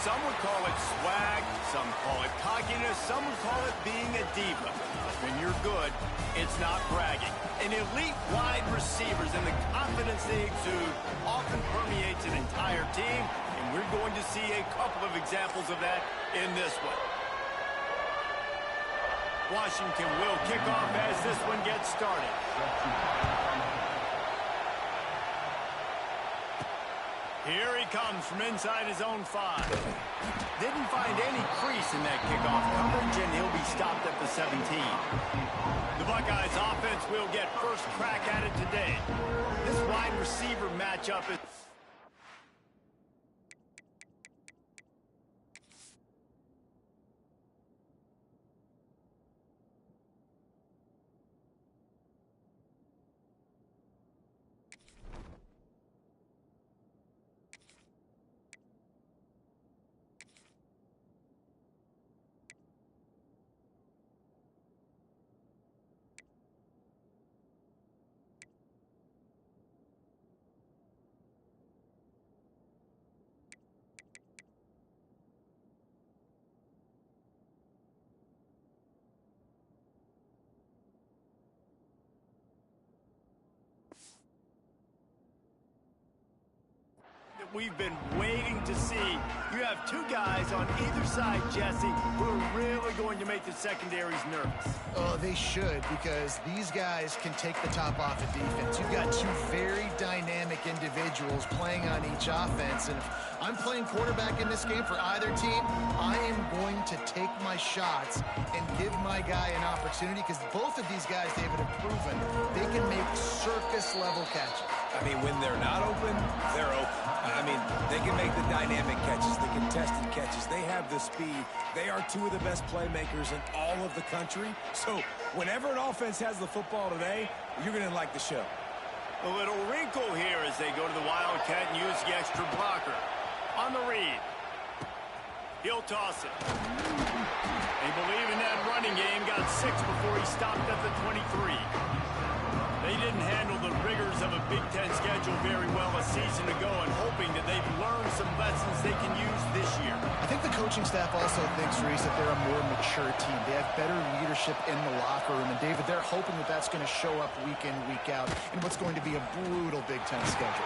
Some would call it swag, some call it cockiness, some would call it being a diva. But when you're good, it's not bragging. An elite wide receivers and the confidence they exude often permeates an entire team, and we're going to see a couple of examples of that in this one. Washington will kick off as this one gets started. Here he comes from inside his own 5. Didn't find any crease in that kickoff coverage, and he'll be stopped at the 17. The Buckeyes offense will get first crack at it today. This wide receiver matchup is... We've been waiting to see. You have two guys on either side, Jesse, who are really going to make the secondaries nervous. Oh, they should, because these guys can take the top off of defense. You've got two very dynamic individuals playing on each offense, and if I'm playing quarterback in this game for either team, I am going to take my shots and give my guy an opportunity, because both of these guys, David, have proven they can make circus-level catches. I mean, when they're not open, they're open. I mean, they can make the dynamic catches, the contested catches. They have the speed. They are two of the best playmakers in all of the country. So whenever an offense has the football today, you're going to like the show. A little wrinkle here as they go to the Wildcat and use the extra blocker. On the read. He'll toss it. They believe in that running game. Got 6 before he stopped at the 23. They didn't handle the rigors of a Big Ten schedule very well a season ago, and hoping that they've learned some lessons they can use this year. I think the coaching staff also thinks, Reese, that they're a more mature team. They have better leadership in the locker room, and David, they're hoping that that's going to show up week in, week out in what's going to be a brutal Big Ten schedule.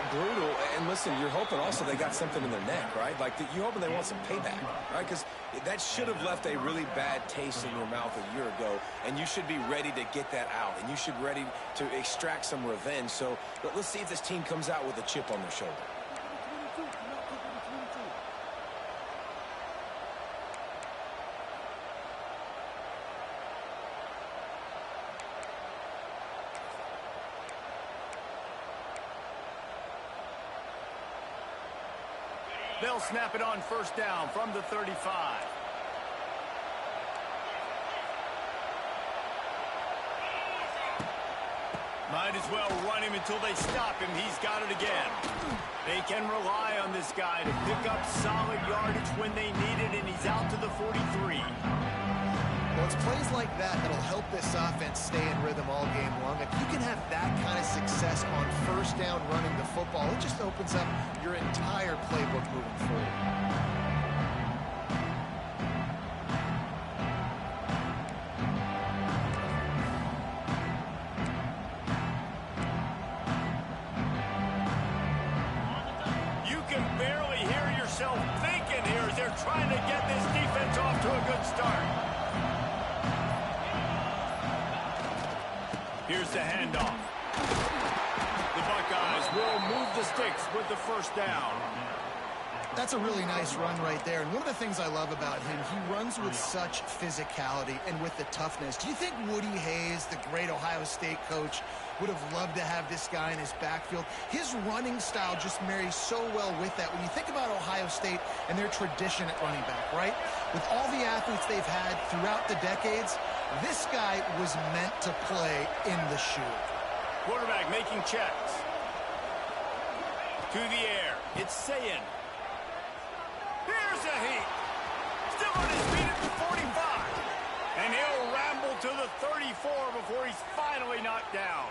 Brutal, and listen, you're hoping also they got something in their neck, right? Like, you're hoping they want some payback, right? Because that should have left a really bad taste in your mouth a year ago, and you should be ready to get that out, and you should be ready to extract some revenge. So let's see if this team comes out with a chip on their shoulder. They'll snap it on first down from the 35. Might as well run him until they stop him. He's got it again. They can rely on this guy to pick up solid yardage when they need it, and he's out to the 43. Well, it's plays like that that'll help this offense stay in rhythm all game long. If you can have that kind of success on first down running the football, it just opens up your entire playbook moving forward. Trying to get this defense off to a good start. Here's the handoff. The Buckeyes will move the sticks with the first down. That's a really nice run right there. And one of the things I love about him, he runs with such physicality and with the toughness. Do you think Woody Hayes, the great Ohio State coach, would have loved to have this guy in his backfield? His running style just marries so well with that. When you think about Ohio State and their tradition at running back, right? With all the athletes they've had throughout the decades, this guy was meant to play in the shoe. Quarterback making checks. To the air. It's Sayin. Here's a heat. Still on his feet at the 45. And he'll ramble to the 34 before he's finally knocked down.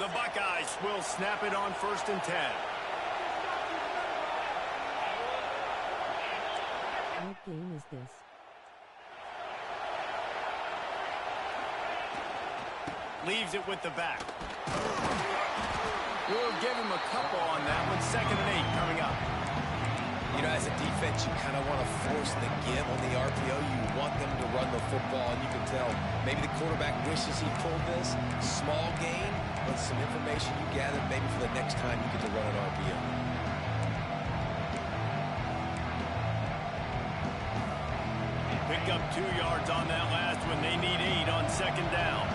The Buckeyes will snap it on 1st and 10. What game is this? Leaves it with the back. We'll give him a couple on that one. 2nd and 8 coming up. You know, as a defense, you kind of want to force the give on the RPO. You want them to run the football, and you can tell maybe the quarterback wishes he pulled this. Small gain, but some information you gather maybe for the next time you get to run an RPO. Pick up 2 yards on that last one. They need 8 on 2nd down.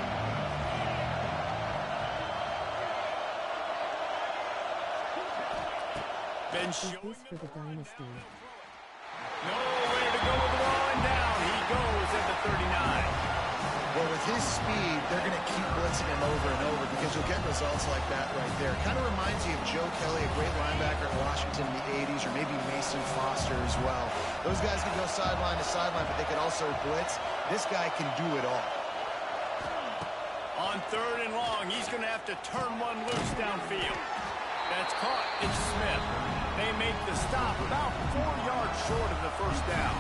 Been Is showing this for the dynasty? nowhere to go with the ball and down. He goes at the 39. Well, with his speed, they're going to keep blitzing him over and over because you'll get results like that right there. Kind of reminds you of Joe Kelly, a great linebacker at Washington in the 80s, or maybe Mason Foster as well. Those guys can go sideline to sideline, but they can also blitz. This guy can do it all. On 3rd and long, he's going to have to turn one loose downfield. That's caught. It's Smith. They make the stop about 4 yards short of the 1st down.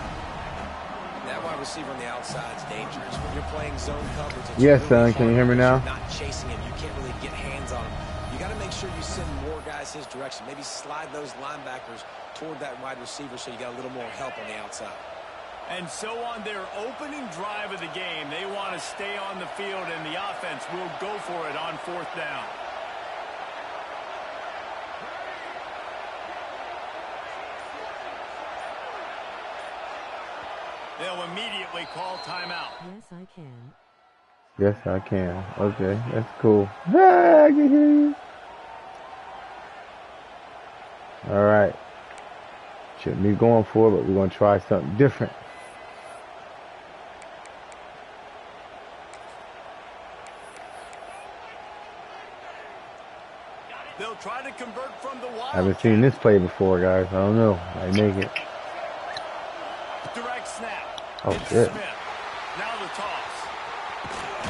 That wide receiver on the outside is dangerous. When you're playing zone coverage, it's Yes, really son. Can you hear me now? You're not chasing him. You can't really get hands on him. You got to make sure you send more guys his direction. Maybe slide those linebackers toward that wide receiver so you got a little more help on the outside. And so on their opening drive of the game, they want to stay on the field, and the offense will go for it on 4th down. They'll immediately call timeout. Yes, I can. Yes, I can. Okay, that's cool. Ah, I can hear you. All right. Shouldn't be going for it, but we're going to try something different. They'll try to convert from the wild. I haven't seen this play before, guys. I don't know. I make it. Direct snap. Oh, It's shit. Smith. Now the toss.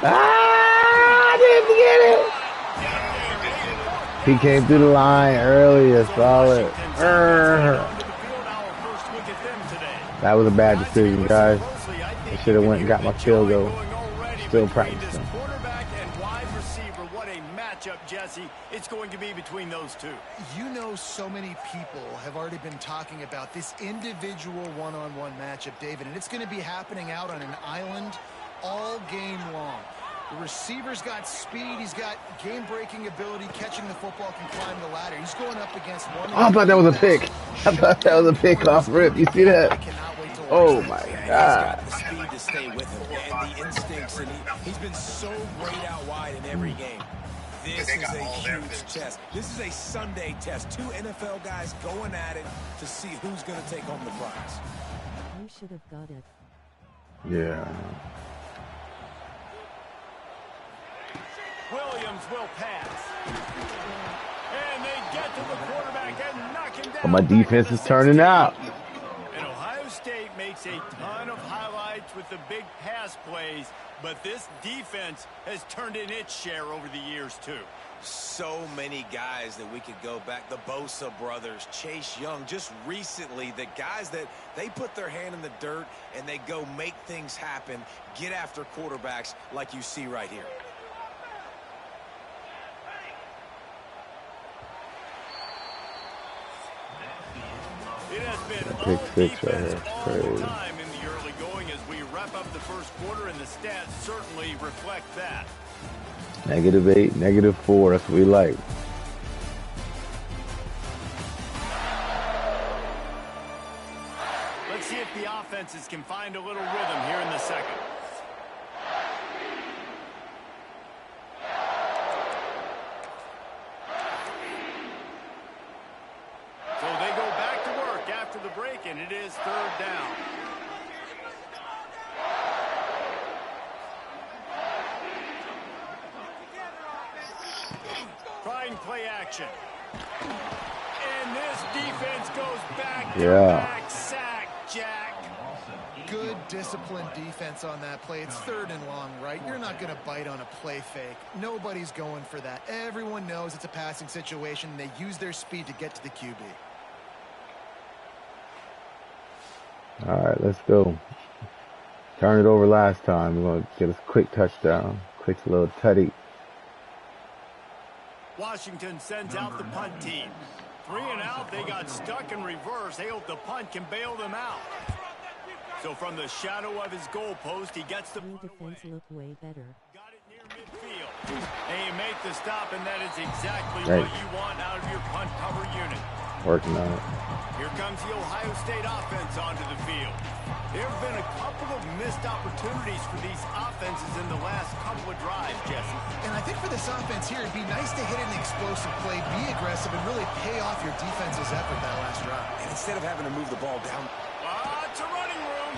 Ah, I didn't get it. He came through the line early. That's solid. That was a bad decision, guys. I should have went and got my field goal. Still practicing. Quarterback and wide receiver. What a matchup, Jesse. It's going to be between those two. You know, so many people have already been talking about this individual one-on-one matchup, David, and it's going to be happening out on an island all game long. The receiver's got speed. He's got game-breaking ability. Catching the football, can climb the ladder. He's going up against one. Oh, I thought that was a pick. I thought that was a pick off rip. You see that? Oh, my God. He's got the speed to stay with him and the instincts, and he's been so great out wide in every game. This is a huge test. This is a Sunday test. 2 NFL guys going at it to see who's going to take home the prize. You should have got it. Yeah. Williams will pass. And they get to the quarterback and knock him down. Oh, my defense is turning out. And Ohio State makes a ton of highlights with the big pass plays, but this defense has turned in its share over the years, too. So many guys that we could go back. The Bosa brothers, Chase Young, just recently, the guys that they put their hand in the dirt and they go make things happen, get after quarterbacks like you see right here. It has been Pick all six right defense here. all Crazy. the time in the early going as we wrap up the first quarter, and the stats certainly reflect that. -8, -4. That's what we like. Let's see if the offenses can find a little rhythm here in the second. So they go back to work after the break, and it is 3rd down. Trying play action. And this defense goes back to back sack, Jack. Good disciplined defense on that play. It's 3rd and long, right? You're not going to bite on a play fake. Nobody's going for that. Everyone knows it's a passing situation, and they use their speed to get to the QB. All right, let's go. Turn it over last time. We're going to get us a quick touchdown. Quick little tutty. Washington sends out the punt team. 3 and out, they got stuck in reverse. They hope the punt can bail them out. So from the shadow of his goalpost, he gets the Your defense look way better. Got it near midfield. And you make the stop, and that is exactly what you want out of your punt cover unit. Working on it. Here comes the Ohio State offense onto the field. There have been a couple of missed opportunities for these offenses in the last couple of drives, Jesse. And I think for this offense here, it'd be nice to hit an explosive play, be aggressive, and really pay off your defense's effort that last drive. And instead of having to move the ball down. It's a running room.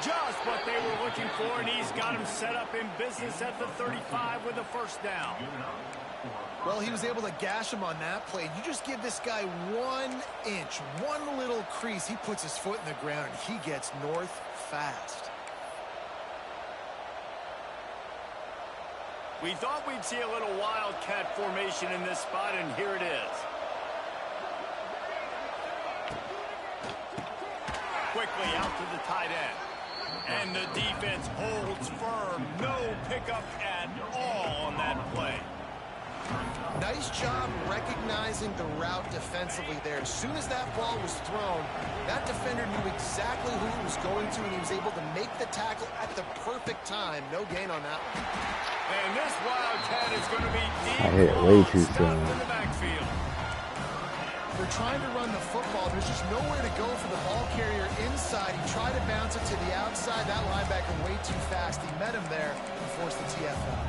Just what they were looking for, and he's got him set up in business at the 35 with a first down. Well, he was able to gash him on that play. You just give this guy 1 inch, one little crease. He puts his foot in the ground, and he gets north fast. We thought we'd see a little wildcat formation in this spot, and here it is. Quickly out to the tight end. And the defense holds firm. No pickup at all on that play. Nice job recognizing the route defensively there. As soon as that ball was thrown, that defender knew exactly who he was going to, and he was able to make the tackle at the perfect time. No gain on that one. And this wildcat is going to be deep. I hit way too soon. In the backfield. They're trying to run the football. There's just nowhere to go for the ball carrier inside. He tried to bounce it to the outside. That linebacker way too fast. He met him there and forced the TFL.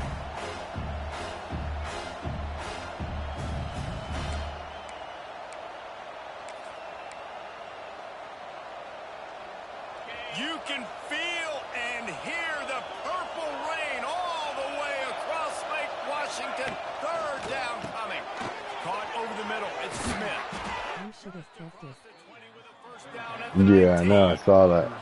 You can feel and hear the purple rain all the way across Lake Washington. 3rd down coming. Caught over the middle. It's Smith. You should have kept it. Yeah, I know. I saw that.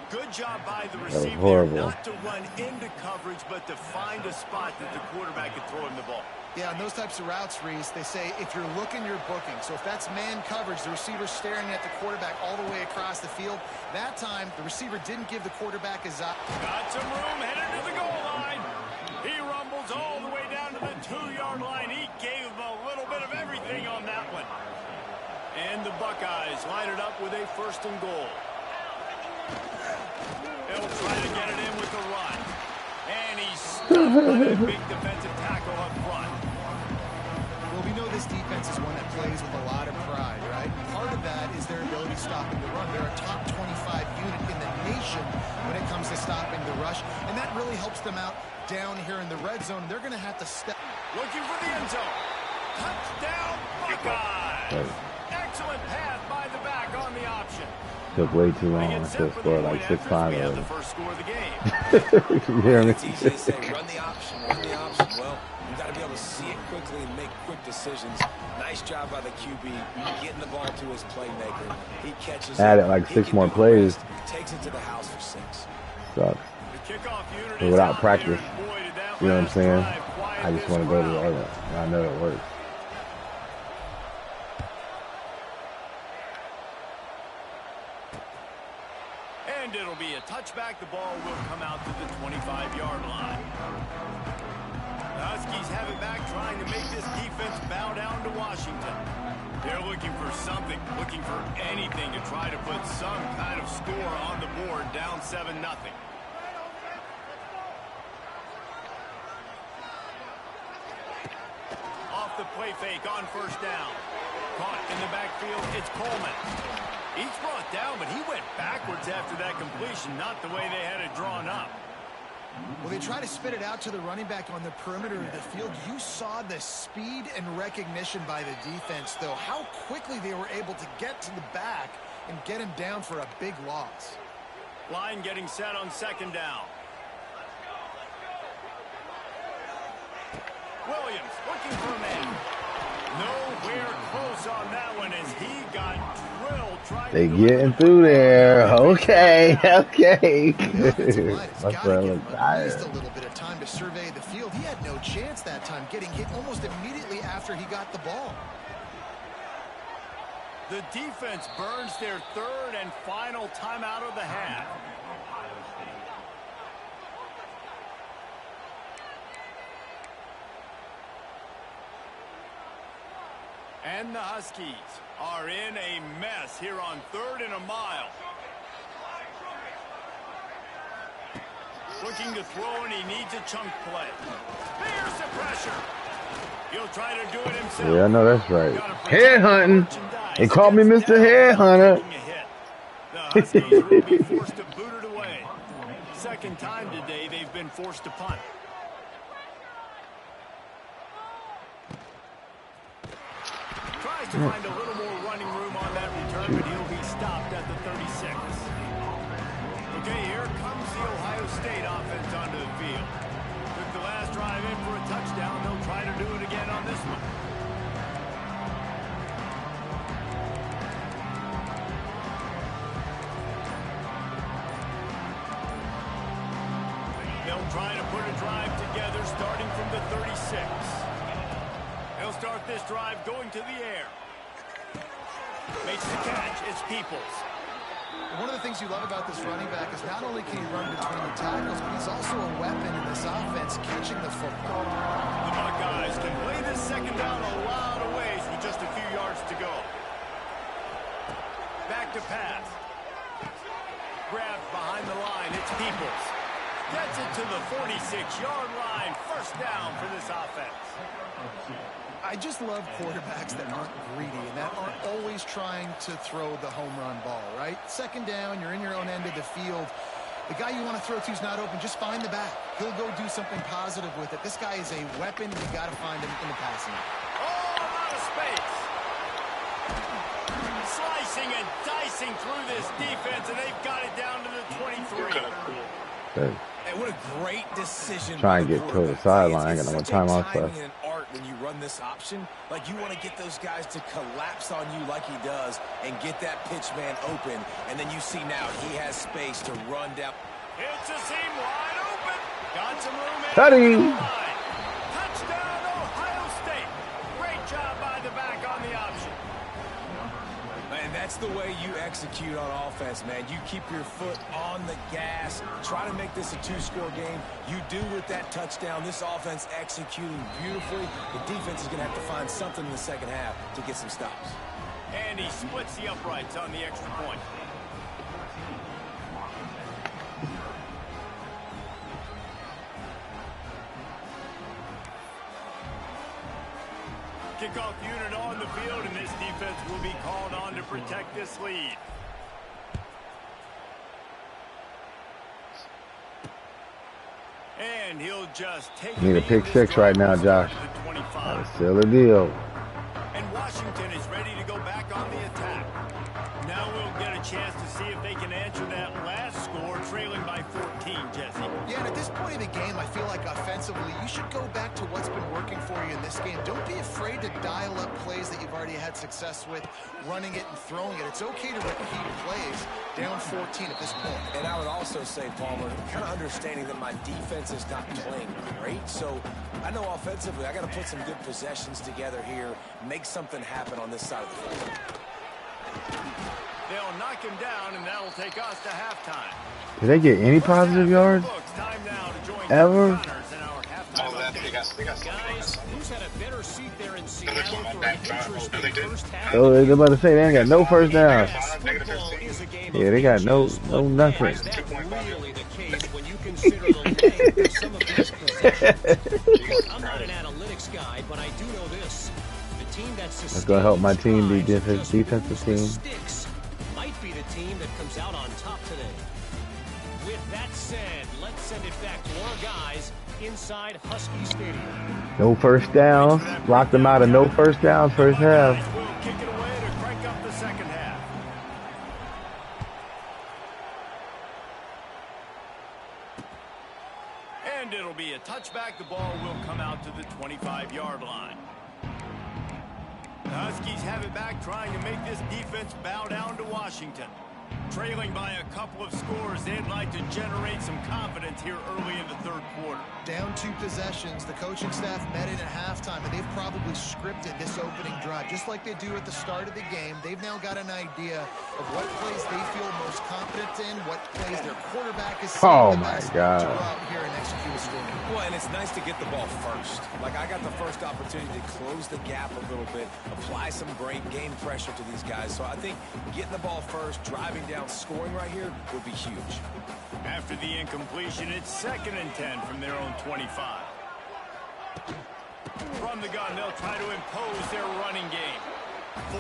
Good job by the was receiver horrible. not to run into coverage, but to find a spot that the quarterback could throw him the ball. Yeah, on those types of routes, Reese, they say if you're looking, you're booking. So if that's man coverage, the receiver's staring at the quarterback all the way across the field. That time, the receiver didn't give the quarterback his eye. Got some room, headed to the goal line. He rumbles all the way down to the 2-yard line. He gave him a little bit of everything on that one. And the Buckeyes line it up with a 1st and goal. They'll try to get it in with the run. And he's stuffed by a big defensive tackle up front. Well, we know this defense is one that plays with a lot of pride, right? Part of that is their ability stopping the run. They're a top 25 unit in the nation when it comes to stopping the rush, and that really helps them out down here in the red zone. They're going to have to step. Looking for the end zone. Touchdown, Buckeyes. Excellent pass by the back on the option. Took way too long. I should have scored like 6 times We have already. the first score of the game. You hear me? It's easy to say, run the option, run the option. Well, you got to be able to see it quickly and make quick decisions. Nice job by the QB, getting the ball to his playmaker. He catches Add it. it like He 6 can more do the plays. rest, takes it to the house for 6. Sucks. The kickoff unit But is without out practice, there, and boy, did that you know what I'm last saying? drive quiet I just this want to go to the crowd. other. And I know it works. And it'll be a touchback. The ball will come out to the 25-yard line. The Huskies have it back, trying to make this defense bow down to Washington. They're looking for something, looking for anything to try to put some kind of score on the board, down 7-0. Off the play fake on first down. Caught in the backfield, it's Coleman. He's brought down, but he went backwards after that completion, not the way they had it drawn up. Well, they try to spit it out to the running back on the perimeter of the field. You saw the speed and recognition by the defense, though. How quickly they were able to get to the back and get him down for a big loss. Line getting set on 2nd down. Williams looking for a man. Nowhere close on that one as he got drilled tried They to do it getting the through there. Okay, Yeah. okay. Offensive line has My got to friend give look him at least tired. a little bit of time to survey the field. He had no chance that time, getting hit almost immediately after he got the ball. The defense burns their third and final timeout of the half. And the Huskies are in a mess here on 3rd and a mile. Looking to throw, and he needs a chunk play. There's the pressure. He'll try to do it himself. Yeah, I know that's right. Gotta protect Headhunting. merchandise. They called me Gets Mr. down without Headhunter. taking a hit. The Huskies will be forced to boot it away. Second time today they've been forced to punt. Tries to find a little more running room on that return, but he'll be stopped at the 36. Okay, here comes the Ohio State offense onto the field. Took the last drive in for a touchdown. They'll try to do it again on this one. They'll try to put a drive together starting from the 36. They'll start this drive going to the air. Makes the catch. It's Peoples. One of the things you love about this running back is not only can he run between the tackles, but he's also a weapon in this offense catching the football. The Buckeyes can play this second down a lot of ways with just a few yards to go. Back to pass. Grabbed behind the line. It's Peoples. Gets it to the 46-yard line. First down for this offense. I just love quarterbacks that aren't greedy and that aren't always trying to throw the home run ball, right? Second down, you're in your own end of the field. The guy you want to throw to is not open. Just find the back. He'll go do something positive with it. This guy is a weapon. You got to find him in the passing. Oh, out of space. Slicing and dicing through this defense, and they've got it down to the 23. Good. And what a great decision. Try and by the get to the quarterback. sideline. I It's got no more such a timeouts timing left. and an art when you run this option. Like, you want to get those guys to collapse on you like he does and get that pitch man open. And then you see now he has space to run down. It's a seam wide open. Got some room in Cutting. the line. Touchdown, Ohio State. Great job by the back on the option. And that's the way you execute on offense, man. You keep your foot on the gas. Try to make this a two-score game. You do with that touchdown. This offense executing beautifully. The defense is going to have to find something in the second half to get some stops. And he splits the uprights on the extra point. Kickoff unit on the field, and this defense will be called on to protect this lead. And he'll just take Need a pick six right now, Josh. That's still a deal. And Washington is ready to go back on the attack. Now we'll get a chance to see if they can answer that last score, trailing by 14, Jesse. Yeah, and at this point in the game, I feel like offensively, you should go back to what's been working for you in this game. Don't be afraid to dial up plays that you've already had success with, running it and throwing it. It's okay to repeat plays down 14 at this point. And I would also say, Palmer, kind of understanding that my defense is not playing great. So I know offensively I got to put some good possessions together here, make something happen on this side of the field. They'll knock him down, and that'll take us to halftime. Did they get any positive yards? Time now to join Ever? Connors in our halftime update. Guys, who's had a better seat there in Seattle for an interesting first half? Oh, they're about to say they ain't got no first down. Yes, football is a game Yeah, of they got inches, no but nothing. is that really the case when you consider the length of some of these possessions? Look, I'm not an analytics guy, but I do know this. The team that's That's gonna help my team be sustains defensive just team. sticks might be the team that comes out on top today. With that said, let's send it back to our guys inside Husky Stadium. No first downs. Blocked them out of no first downs first half. Will kick it away to crank up the second half. And it'll be a touchback. The ball will come out to the 25-yard line. The Huskies have it back, trying to make this defense bow down to Washington. Trailing by a couple of scores, they'd like to generate some confidence here early in the third quarter. Down 2 possessions, the coaching staff met in at halftime, and they've probably scripted this opening drive. Just like they do at the start of the game, they've now got an idea of what plays they feel most confident in, what plays their quarterback is seeing the best to go out here and execute a score. Well, and it's nice to get the ball first. Like, I got the first opportunity to close the gap a little bit, apply some great game pressure to these guys. So I think getting the ball first, driving down, scoring right here would be huge. After the incompletion, it's 2nd and 10 from their own 25. From the gun, they'll try to impose their running game.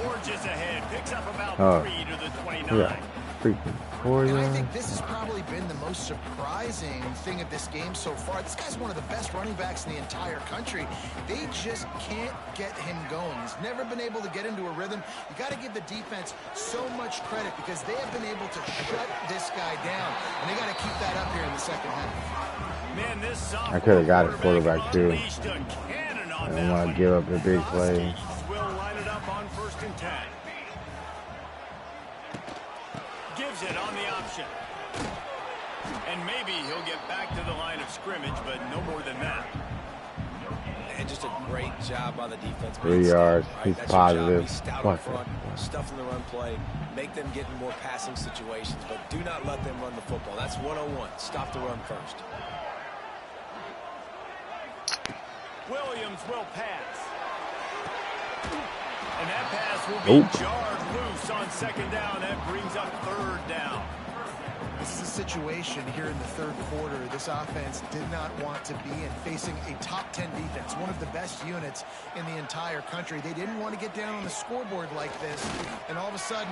Forges ahead, picks up about 3 to the 29. Yeah. Freaking 4 And I yards. think this has probably been the most surprising thing of this game so far. This guy's one of the best running backs in the entire country. They just can't get him going. He's never been able to get into a rhythm. You got to give the defense so much credit because they have been able to shut this guy down. And they got to keep that up here in the second half. Man, this I could have got his quarterback too. I I don't want to give up a big play. Will line it up on 1st and 10. Gives it on the option. And maybe he'll get back to the line of scrimmage, but no more than that. And just a great job by the defense. 3 yards. He's That's your job. positive. Be stout Fuck up front, it. stuff in the run play, make them get in more passing situations, but do not let them run the football. That's 101. Stop the run first. Williams will pass. And that pass will be jarred loose on 2nd down. That brings up 3rd down. This is a situation here in the third quarter this offense did not want to be in, facing a top 10 defense, one of the best units in the entire country. They didn't want to get down on the scoreboard like this, and all of a sudden,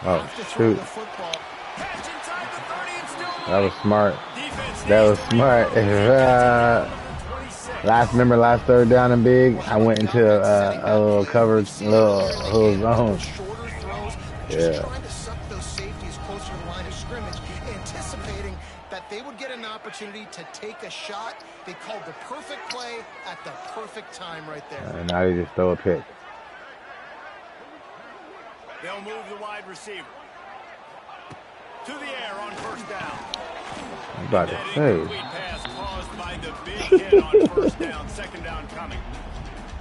have to throw the football. Catch inside the 30 and still That was smart. defense That was needs to smart. rebound. 26. Remember last 3rd down and big? I went into a little covered, little zone. Shorter throws, Yeah. just trying to suck those safeties closer to the line of scrimmage, anticipating that they would get an opportunity to take a shot. They called the perfect play at the perfect time right there. And now they just throw a pick. They'll move the wide receiver to the air on 1st down. I'm about to That say. incomplete pass caused by the big hit on 1st down. 2nd down coming.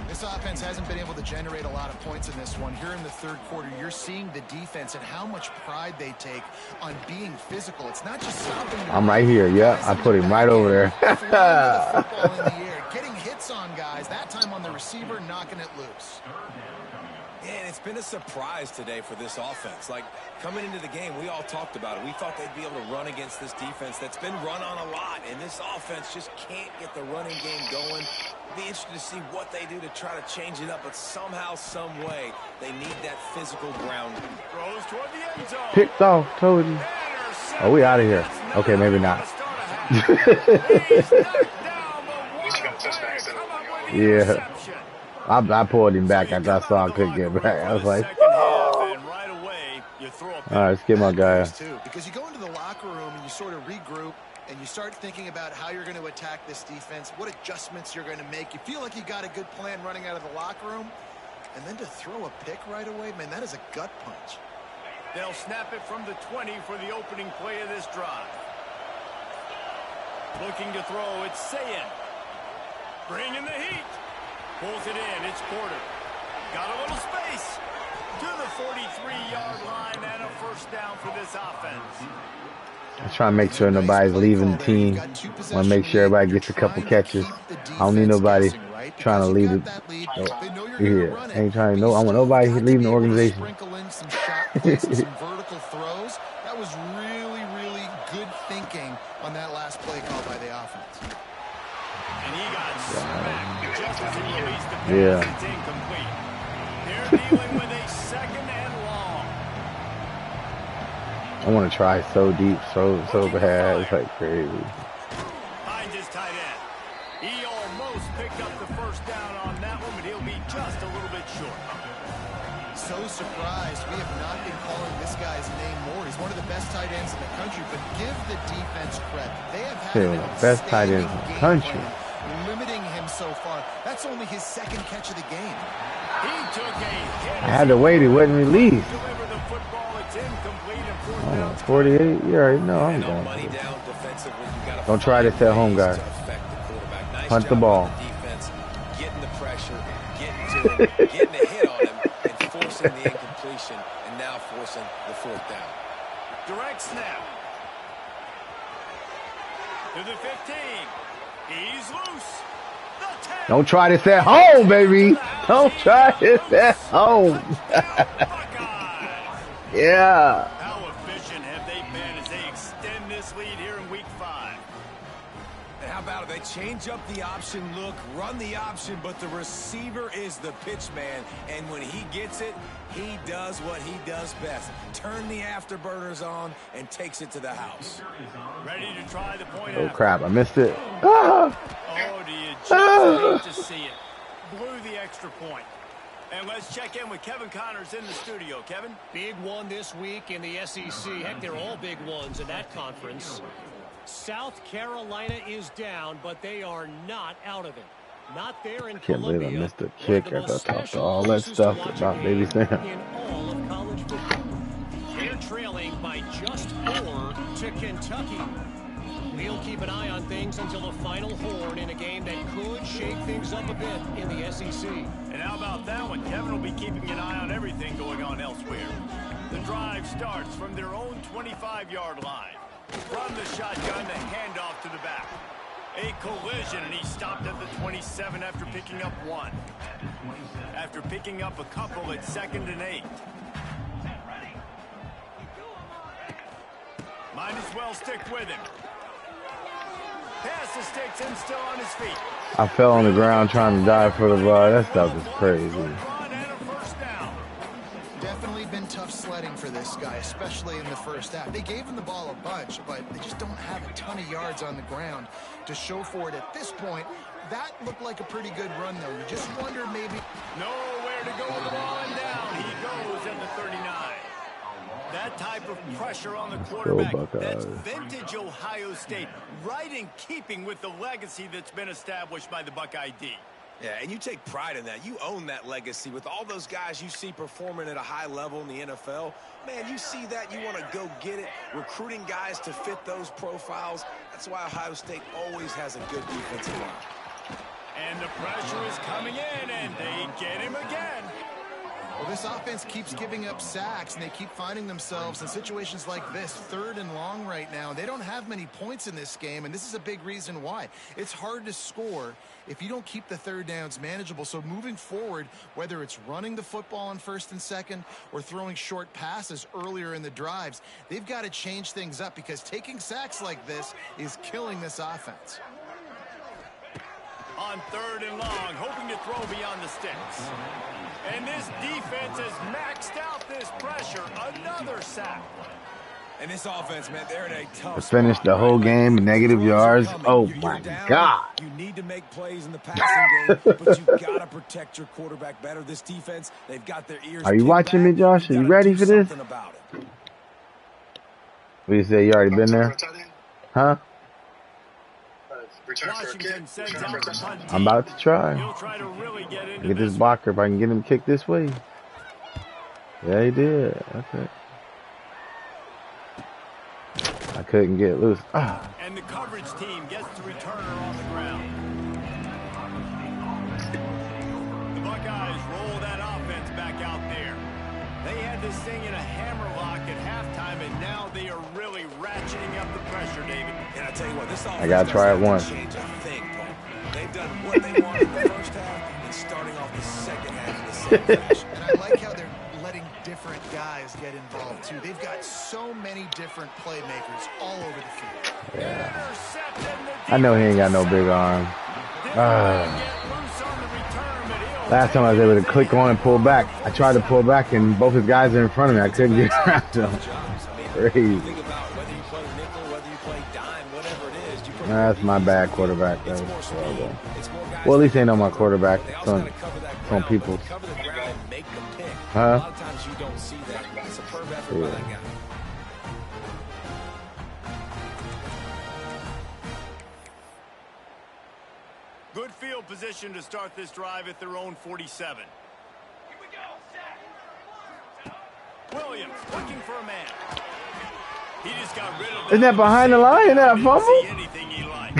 This offense hasn't been able to generate a lot of points in this one. Here in the third quarter, you're seeing the defense and how much pride they take on being physical. It's not just stopping. I'm right here. Yeah, I put him right over there. Flying the football in the air, getting hits on guys, that time on the receiver, knocking it loose. Yeah, and it's been a surprise today for this offense. Like, coming into the game, we all talked about it. We thought they'd be able to run against this defense that's been run on a lot, and this offense just can't get the running game going. Be interested to see what they do to try to change it up, but somehow, some way, they need that physical grounding. Throws toward the end zone. Picked off, told you. Oh, we out of here. Okay, maybe not. Yeah. I pulled him back after I saw I couldn't get back. I was like, all right, let's get my guy. Because you go into the locker room and you sort of regroup and you start thinking about how you're going to attack this defense, what adjustments you're going to make. You feel like you got a good plan running out of the locker room, and then to throw a pick right away, man, that is a gut punch. They'll snap it from the 20 for the opening play of this drive. Looking to throw, it's Sayin. Bringing the heat. Pulls it in, it's Porter. Got a little space. To the 43-yard line and a 1st down for this offense. I'm trying to make sure nobody's leaving the team. Want to make sure everybody gets a couple catches. I don't need nobody trying to lead it. Yeah, ain't trying to know. I want nobody leaving the organization. Sprinkle in some shot plays and some vertical throws. That was really, really good thinking on that last play call by the offense. And he got smacked just as he released the pass. Yeah. It's incomplete. They're dealing with a 2nd and long. I want to try so deep, so bad. It's like crazy. Finds his tight end. He almost picked up the 1st down on that one, but he'll be just a little bit short. So surprised we have not been calling this guy's name more. He's one of the best tight ends in the country, but give the defense credit. They have had One of the best tight ends in the country. limiting him so far. That's only his second catch of the game. He took a hit. I had to wait. He wasn't released. Deliver the football. It's incomplete and fourth Oh, down. 48. You already know I'm No going. money down defensively. You gotta Don't try find this at home, ways guys. to affect the quarterback. Nice Punt the job ball. by the defense, getting the pressure, getting to him, getting a hit on him, and forcing the incompletion, and now forcing the fourth down. Direct snap. To the 15. He's loose. The 10. Don't try this at home, baby. Don't try this at home. Buckeyes. Yeah. How efficient have they been as they extend this lead here in week 5? And how about it? They change up the option look, run the option, but the receiver is the pitch man. And when he gets it, he does what he does best. Turn the afterburners on and takes it to the house. Ready to try the point Oh, after. crap. I missed it. Ah. Oh, do you just hate to see it? Blew the extra point. And let's check in with Kevin Connors in the studio. Kevin? Big one this week in the SEC. Heck, they're all big ones in that conference. South Carolina is down, but they are not out of it. Not there in Can't believe I Columbia. missed the One of kick the after I most talked special all that places to stuff watch a about Baby game Sam. in all of college football. They're trailing by just 4 to Kentucky. We'll keep an eye on things until the final horn in a game that could shake things up a bit in the SEC. And how about that one? Kevin will be keeping an eye on everything going on elsewhere. The drive starts from their own 25-yard line. From the shotgun, the handoff to the back. A collision, and he stopped at the 27 after picking up 1. After picking up a couple at 2nd and 8. Might as well stick with him. Pass the sticks and still on his feet. I fell on the ground trying to dive for the ball. That stuff is crazy. Run and a first down. Definitely been tough sledding for this guy, especially in the first half. They gave him the ball a bunch, but they just don't have a ton of yards on the ground to show for it at this point. That looked like a pretty good run, though. You just wonder maybe... Nowhere to go with the ball and down. He goes at the 39. That type of pressure on the quarterback, that's vintage Ohio State, right in keeping with the legacy that's been established by the Buckeye D. Yeah, and you take pride in that. You own that legacy with all those guys you see performing at a high level in the NFL. Man, you see that, you want to go get it, recruiting guys to fit those profiles. That's why Ohio State always has a good defensive line. And the pressure is coming in, and they get him again. Well, this offense keeps giving up sacks, and they keep finding themselves in situations like this, 3rd and long right now. They don't have many points in this game, and this is a big reason why. It's hard to score if you don't keep the 3rd downs manageable. So moving forward, whether it's running the football on 1st and 2nd or throwing short passes earlier in the drives, they've got to change things up because taking sacks like this is killing this offense. On 3rd and long, hoping to throw beyond the sticks. And this defense has maxed out this pressure. Another sack. And this offense, man, they're in a tough To finish spot, the whole right? game, Like, negative throws are yards. coming. Oh, You're my down. God. You need to make plays in the passing game, but you got to protect your quarterback better. This defense, they've got their ears Are you pinned watching back. me, Josh? Are You you gotta ready do for this? something about it. What you say? You already been there? Huh? Washington sends out the punt team. I'm about to try. He'll try to really get into Get this this. blocker if I can get him kicked this way. Yeah, he did. That's it. I couldn't get loose. Ah. And the coverage team gets the returner on the ground. The Buckeyes roll that offense back out there. They had this thing in a hammerlock at halftime, and now they are really ratcheting up the pressure, David. And I tell you what, this offense I gotta try it doesn't once. change a thing, Paul. They've done what they wanted in the first half and starting off the second half in the same fashion. And I like how they're letting different guys get involved, too. They've got so many different playmakers all over the field. Intercepted. I know he ain't got no big arm. Last time I was able to click on and pull back. I tried to pull back and both his guys are in front of me. I couldn't get around to him. Crazy. Think about whether you play nickel, whether you play dime, whatever it is. You put That's my bad quarterback, though. it's more speed. It's more guys Well, at least ain't on my quarterback. They It's also on, got to cover that it's on ground, people's. cover the ground and make them pick. Huh? A lot of times you don't see that. Superb effort by that guy. field position to start this drive at their own 47. Williams looking for a man. He just got rid of. Isn't that behind the line? Isn't that a fumble? Anything he liked.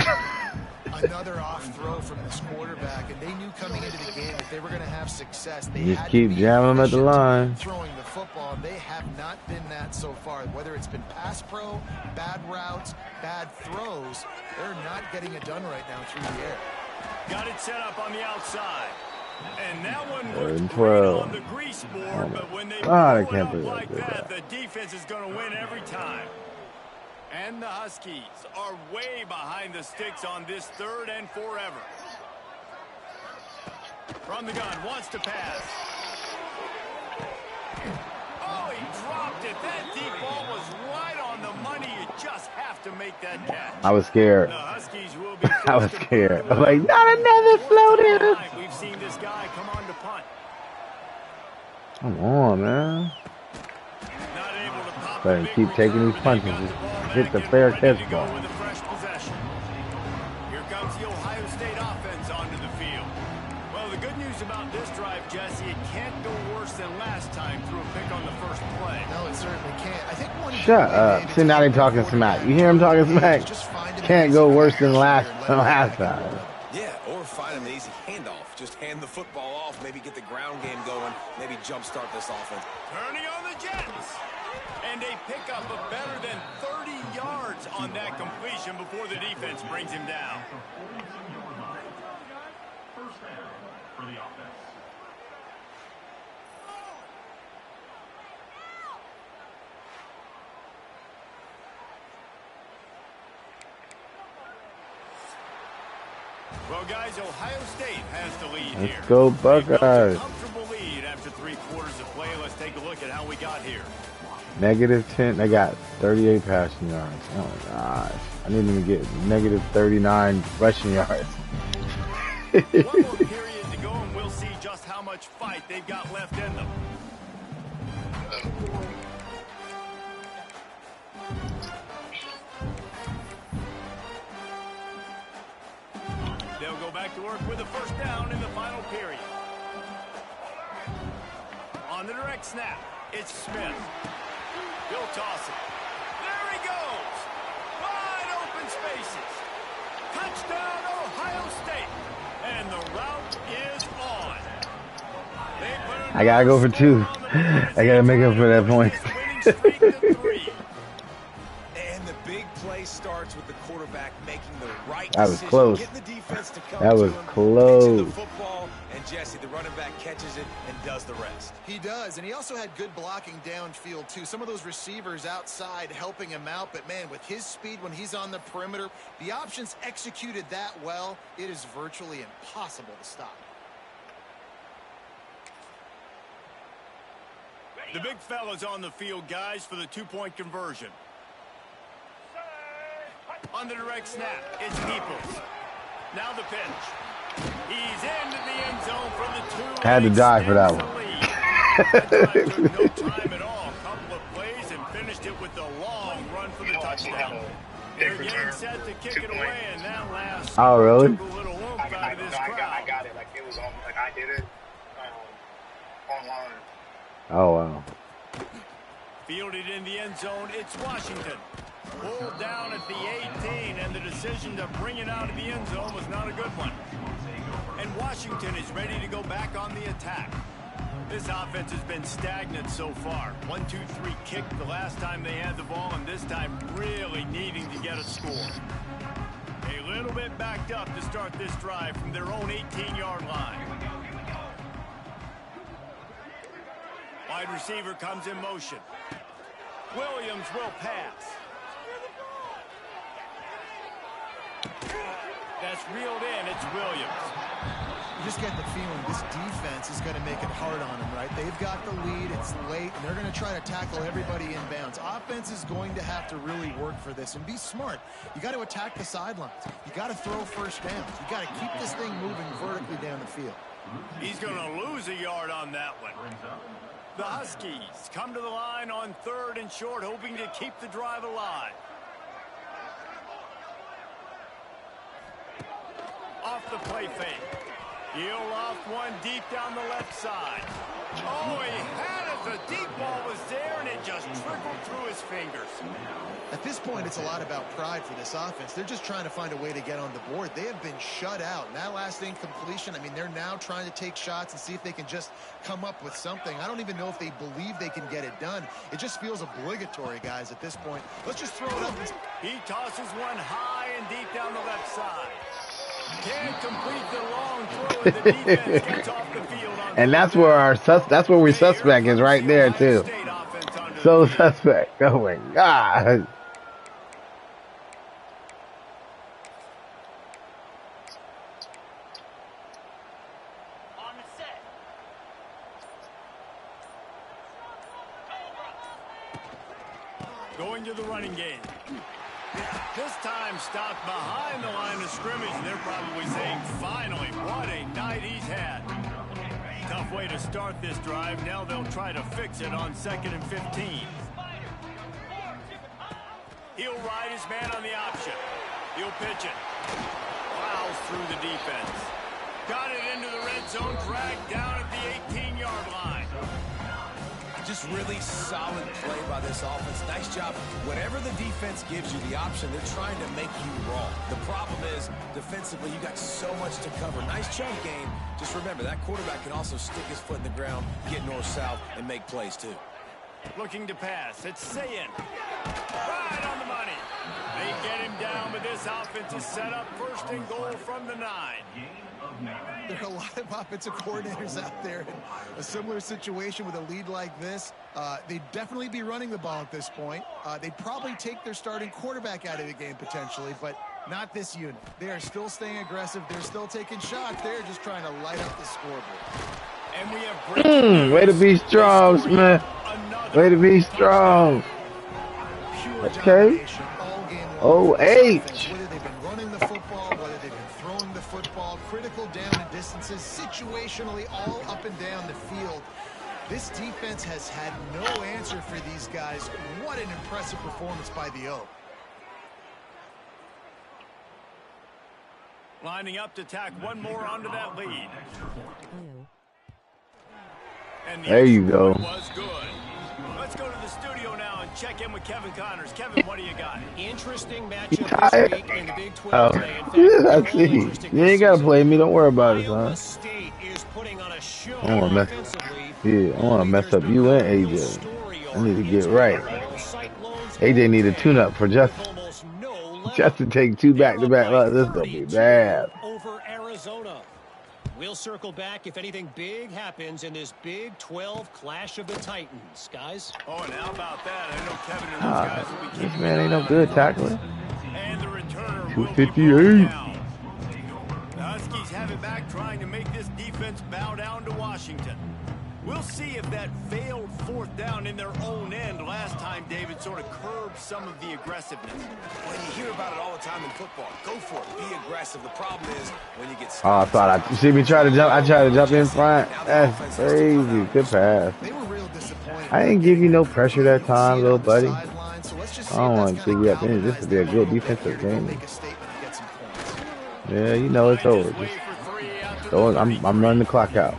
Another off throw from this quarterback, and they knew coming into the game if they were going to have success, they Just had keep to be jamming them at the line. throwing the football, and they have not been that so far. Whether it's been pass pro, bad routes, bad throws, they're not getting it done right now through the air. Got it set up on the outside. And that one Third and worked great 12. on the grease board, but when they God, I blow it can't up believe I like did that, the defense is going to win every time. And the Huskies are way behind the sticks on this 3rd and forever. From the gun, wants to pass. Oh, he dropped it. That deep ball was right on the money. You just have to make that catch. I was scared. The Huskies will be I was forced to scared. put it I'm like, away. not another floater. Tonight, we've seen this guy come on to punt. Come on, man. Not able to pop Better the big keep taking return, these but they punches. got Just the ball hit back the and fair ready catch to go ball. with a fresh possession. Here comes the Ohio State offense onto the field. Well, the good news about this drive, Jesse, it can't go worse than last time through a pick on the first play. No, it certainly can't. I think one Shut up. See, now they talking smack. You hear him talking smack? Can't go worse than last time. Yeah, or find him an easy handoff. Just hand the football off, maybe get the ground game going, maybe jumpstart this offense. Turning on the Jets. And they pick up a better than 30 yards on that completion before the defense brings him down. Well, guys, Ohio State has the lead here. Let's go, They've built a Buckeyes. comfortable lead after 3 quarters of play. Let's take a look at how we got here. -10. They got 38 passing yards. Oh my gosh. I need them to get -39 rushing yards. One more period to go, and we'll see just how much fight they've got left in them. They'll go back to work with a first down in the final period. On the direct snap, it's Smith. He'll toss it. There he goes. Wide open spaces. Touchdown, Ohio State. And the route is on. I gotta go for 2. I gotta make up for that point. And the big play starts with the quarterback making the right That was decision, close. getting the defense to come That was to him, close. pitching the football, and Jesse, the running back, catches it and does the rest. He does, and he also had good blocking downfield, too. Some of those receivers outside helping him out, but, man, with his speed when he's on the perimeter, the options executed that well, it is virtually impossible to stop. The big fella's on the field, guys, for the 2-point conversion. On the direct snap, it's Peoples. Now the pitch. He's into the end zone for the 2. Had to die for that one. That drive took no time at all. A couple of plays and finished it with the long run for the touchdown. They're getting set to kick it away, and that last Oh, really? took a little oomph out of this I crowd. got it. Like, it was on, like, I did it online. Oh, wow. Fielded in the end zone, it's Washington. Pulled down at the 18, and the decision to bring it out of the end zone was not a good one. And Washington is ready to go back on the attack. This offense has been stagnant so far. 1-2-3 kick the last time they had the ball, and this time really needing to get a score. A little bit backed up to start this drive from their own 18-yard line. Wide receiver comes in motion. Williams will pass. That's reeled in. It's Williams. You just get the feeling this defense is going to make it hard on them, right? They've got the lead, it's late, and they're going to try to tackle everybody inbounds. Offense is going to have to really work for this and be smart. You got to attack the sidelines. You got to throw first downs. You got to keep this thing moving vertically down the field. He's going to lose a yard on that one. The Huskies come to the line on 3rd and short, hoping to keep the drive alive. Off The play fake. He'll off one deep down the left side. Oh, he had it. The deep ball was there, and it just trickled through his fingers. At this point, it's a lot about pride for this offense. They're just trying to find a way to get on the board. They have been shut out. And that last incompletion, I mean, they're now trying to take shots and see if they can just come up with something. I don't even know if they believe they can get it done. It just feels obligatory, guys, at this point. Let's just throw it up. He tosses one high and deep down the left side. Can't complete the long throw, and the defense gets off the field. And that's where that's where we suspect is right there too. So suspect. Oh my God. Going to the running game. This time stopped behind the line of scrimmage. They're probably saying, finally, what a night he's had. Tough way to start this drive. Now they'll try to fix it on 2nd and 15. He'll ride his man on the option. He'll pitch it. Plows through the defense. Got it into the red zone, dragged down at the 18-yard line. Just really solid play by this offense. Nice job. Whatever the defense gives you the option, they're trying to make you wrong. The problem is, defensively, you got so much to cover. Nice chunk game. Just remember, that quarterback can also stick his foot in the ground, get north-south, and make plays, too. Looking to pass. It's Sayin. Right on the money. They get him down, but this offense is set up 1st and goal from the 9. There are a lot of offensive coordinators out there in a similar situation with a lead like this. They'd definitely be running the ball at this point. They'd probably take their starting quarterback out of the game potentially, but not this unit. They are still staying aggressive. They're still taking shots. They're just trying to light up the scoreboard. And we have way to be strong, man. Way to be strong. Okay. OH. Whether they've been running the football, whether they've been throwing the football, critical down and distances, situationally all up and down the field. This defense has had no answer for these guys. What an impressive performance by the O. Lining up to tack one more onto that lead. And the there you go. Was good. Let's go to the studio now and check in with Kevin Connors. Kevin, what do you got? Interesting matchup this week in the Big 12 today. I see. You ain't gotta play me. Don't worry about it, son. State is putting on a show I want to mess up you and AJ. I need to get right. AJ need a tune-up for Justin. Justin take 2 back-to-back. This is gonna be bad. Over Arizona. We'll circle back if anything big happens in this Big 12 clash of the Titans, guys. Oh, and how about that? I know Kevin and those guys will be keeping this man ain't no good tackler. And the returner 258. The Huskies have it back, trying to make this defense bow down to Washington. We'll see if that failed 4th down in their own end last time, David, sort of curbed some of the aggressiveness. Well, you hear about it all the time in football. Go for it. Be aggressive. The problem is when you get I thought you see me try to jump. I tried to jump in front. That's crazy. Good pass. They were real disappointed. I didn't give you no pressure that time, little buddy. I don't want to give you up. This would be a good defensive game. Yeah, you know it's over. I'm running the clock out.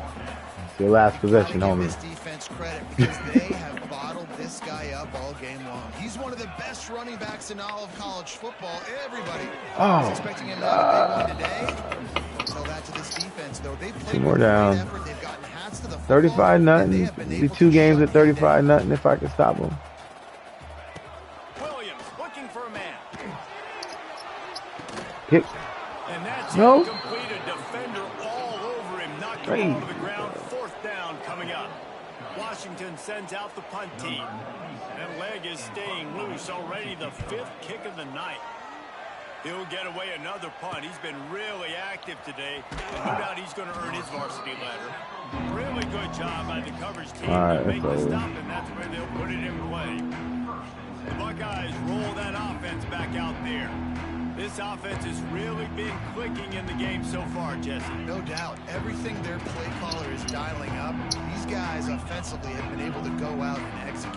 Your last possession, homie. This defense credit because they have bottled this guy up all game long. He's one of the best running backs in all of college football. Everybody is expecting him to have a big one today. Tell that to this defense, though. They played 2 more down. They've gotten hats to the 35-0. Be 2 games at 35-0 if I can stop them. Williams looking for a man. Kick. And that's no. Completed defender all over him, knocked the ball to the ground. 4th down coming up. Washington sends out the punt team. That leg is staying loose. Already the 5th kick of the night. He'll get away another punt. He's been really active today. And no doubt he's going to earn his varsity letter. Really good job by the coverage team to make the stop, and that's where they'll put it in play. The Buckeyes roll that offense back out there. This offense has really been clicking in the game so far, Jesse. No doubt. Everything their play caller is dialing up, these guys offensively have been able to go out and execute.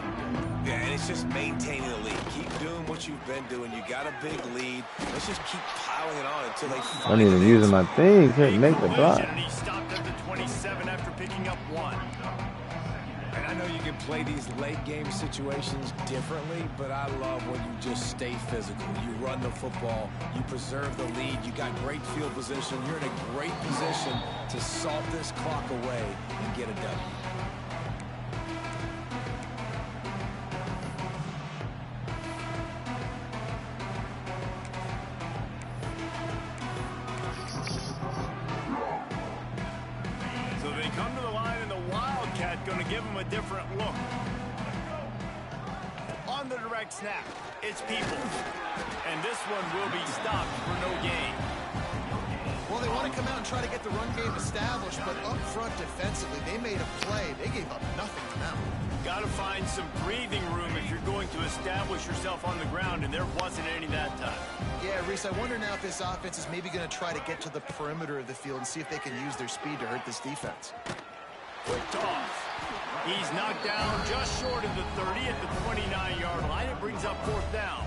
Yeah, and it's just maintaining the lead. Keep doing what you've been doing. You got a big lead. Let's just keep piling it on until they I'm finally even using my thing. Can't make the block. And he stopped at the 27 after picking up 1. And I know you can play these late game situations differently, but I love when you just stay physical. You run the football, you preserve the lead, you got great field position. You're in a great position to salt this clock away and get a W. So they come to the line, and the Wildcat going to give them a different look. On the direct snap, it's Peoples. And this one will be stopped for no gain. Well, they want to come out and try to get the run game established, but up front defensively, they made a play. They gave up nothing to them. Got to find some breathing room if you're going to establish yourself on the ground, and there wasn't any that time. Yeah, Reese, I wonder now if this offense is maybe going to try to get to the perimeter of the field and see if they can use their speed to hurt this defense. Quick toss. He's knocked down just short of the 30 at the 29-yard line. It brings up 4th down.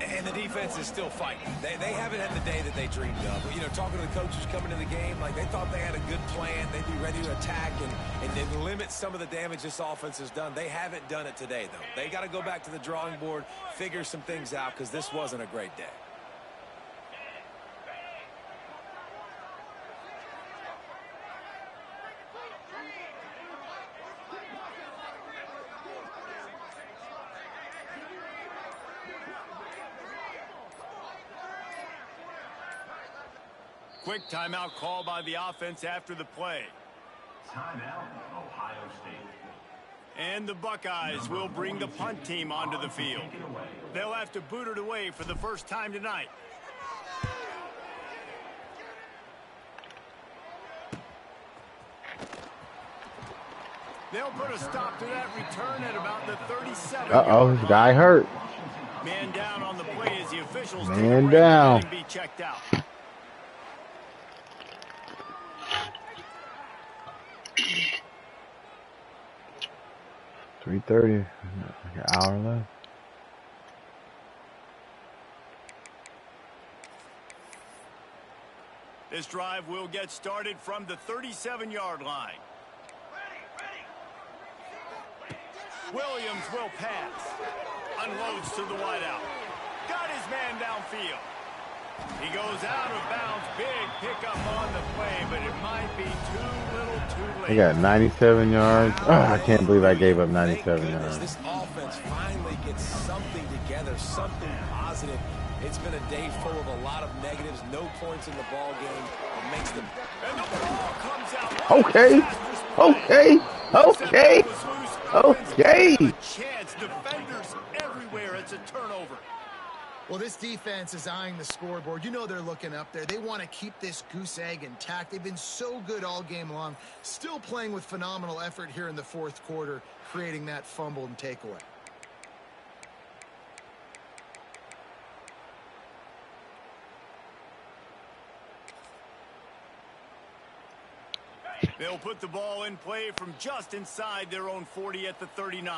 And the defense is still fighting. They haven't had the day that they dreamed of. But, you know, talking to the coaches coming to the game, like they thought they had a good plan. They'd be ready to attack and limit some of the damage this offense has done. They haven't done it today, though. They got to go back to the drawing board, figure some things out, because this wasn't a great day. Quick timeout call by the offense after the play. Timeout, Ohio State. And the Buckeyes will bring the punt team onto the field. They'll have to boot it away for the first time tonight. They'll put a stop to that return at about the 37. Uh-oh, this guy hurt. Man down on the play as the officials Man down. be checked out. 3:30, like an hour left. This drive will get started from the 37-yard line. Williams will pass. Unloads to the wideout. Got his man downfield. He goes out of bounds. Big pickup on the play, but it might be too little too late. He got 97 yards. Oh, I can't believe I gave up 97 yards. This offense finally gets something together, something positive. It's been a day full of a lot of negatives, no points in the ball game. It makes them. And the ball comes out. Okay. Chance, defenders everywhere. It's a turnover. Well, this defense is eyeing the scoreboard. You know they're looking up there. They want to keep this goose egg intact. They've been so good all game long. Still playing with phenomenal effort here in the fourth quarter, creating that fumble and takeaway. They'll put the ball in play from just inside their own 40 at the 39.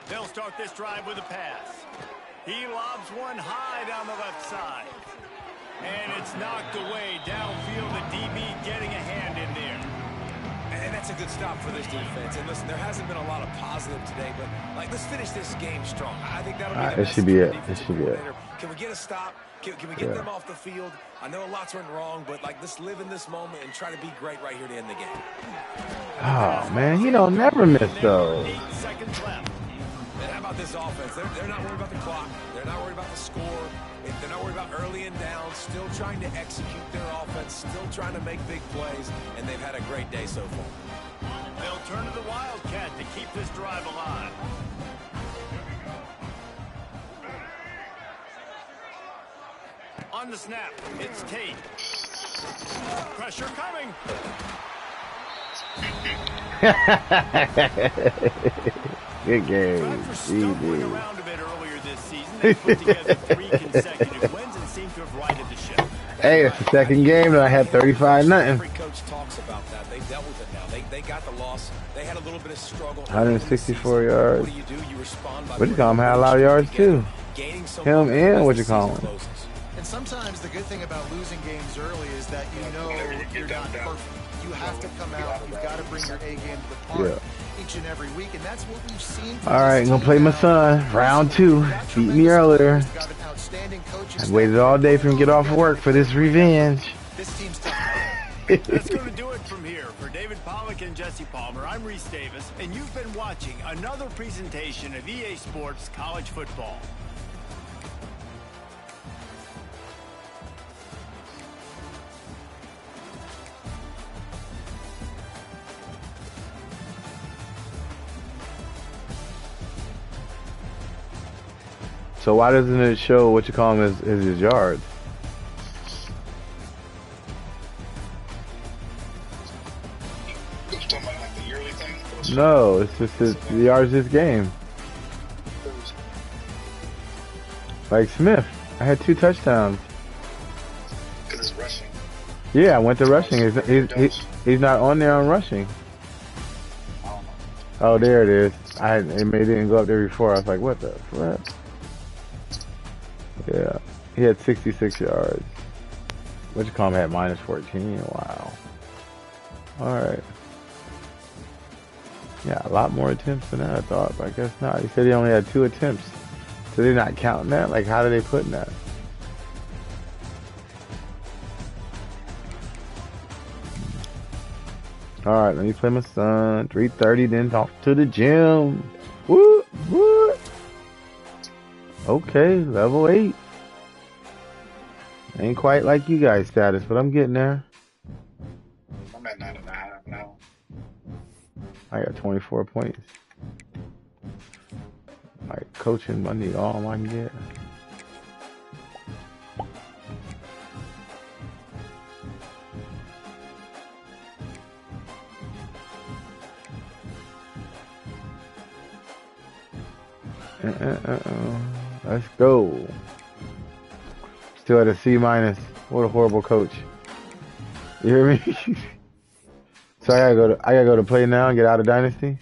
They'll start this drive with a pass. He lobs one high down the left side. And it's knocked away downfield. The DB getting a hand in there. And that's a good stop for this defense. And listen, there hasn't been a lot of positive today, but let's finish this game strong. I think that'll be the This should be it. This should be it. Can we get a stop? Can we get them off the field? I know lots went wrong, but let's live in this moment and try to be great right here to end the game. Oh man, he don't never miss those. 8 seconds left. And how about this offense? They're not worried about the clock. They're not worried about the score. They're not worried about early and down. Still trying to execute their offense. Still trying to make big plays. And they've had a great day so far. They'll turn to the Wildcat to keep this drive alive. On the snap, it's Tate. Pressure coming. Good game. Tried for stumbling around a bit earlier this season. They put together 3 consecutive wins and seem to have righted the ship. Hey, it's the second game that I had 35-0. Every coach talks about that. They dealt with it now. They got the loss. They had a little bit of struggle. 164 yards. What do? You respond by What you call him? Had a lot of yards too. Him and what you call him? And sometimes the good thing about losing games early is that you know you're not perfect. You have to come out. You've got to bring your A game to the park each and every week, and that's what we've seen. All right, I'm gonna play my son. Round 2. Beat me earlier. I waited all day for him to get off work for this revenge. This team's tough. That's going to do it from here. For David Pollack and Jesse Palmer, I'm Reese Davis, and you've been watching another presentation of EA Sports College Football. So why doesn't it show what you call him as his yards? No, it's just the yards this game. Like Smith, I had 2 touchdowns. Because it's rushing. Yeah, I went to rushing. He's not on there on rushing. Oh, there it is. It didn't go up there before. I was like, what the fuck? Yeah, he had 66 yards. What you call him had minus 14. Wow. All right. Yeah, a lot more attempts than that, I thought, but I guess not. He said he only had 2 attempts. So they're not counting that? Like, how do they put in that? Alright, let me play my son. 3:30, then off to the gym. Woo! Woo! Okay, level 8. Ain't quite like you guys' status, but I'm getting there. I'm at 9.5 now. I got 24 points. Like coaching, I need all I can get. Let's go. Still at a C minus. What a horrible coach. You hear me? So I gotta go to play now and get out of Dynasty?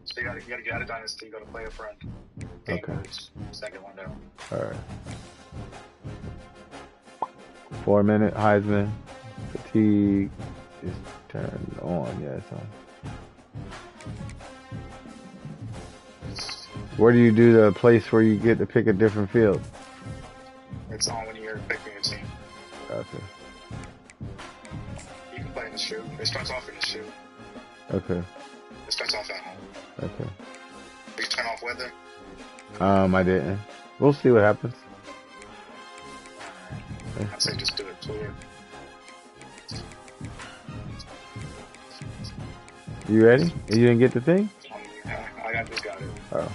So you gotta get out of Dynasty, you gotta play a friend. Okay. Second one down. Alright. 4-minute Heisman. Fatigue is turned on, yeah, it's on. Where do you do the place where you get to pick a different field? It's on when you're picking a team. Gotcha. You can play in the shoe. It starts off in the shoe. Okay. It starts off at home. Okay. Did you turn off weather? I didn't. We'll see what happens. I'd say just do it clear. You ready? You didn't get the thing? I just got it. Oh.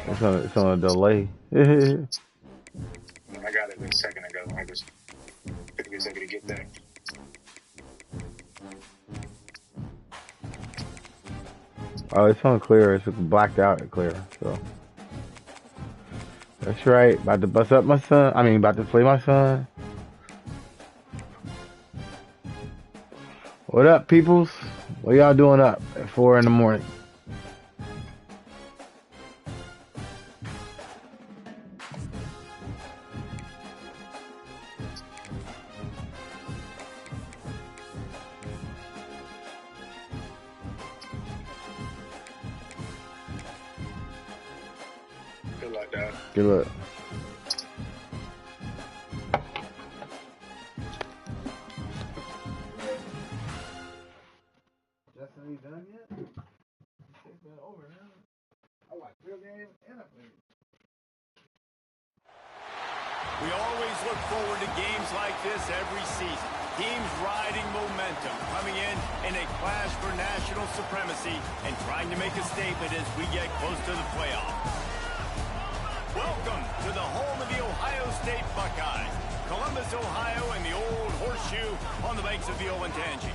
It's on a delay. I got it a second ago. I just took a second to get there. Oh, it's on clear. It's blacked out at clear. So that's right. About to bust up my son. I mean, about to play my son. What up, peoples? What y'all doing up at 4 in the morning? Good luck, Dad. Good luck. Justin, are you done yet? It's been over now. I watched real games and I played. We always look forward to games like this every season. Teams riding momentum, coming in a clash for national supremacy and trying to make a statement as we get close to the playoffs. Welcome to the home of the Ohio State Buckeyes, Columbus, Ohio, and the old horseshoe on the banks of the Olentangy.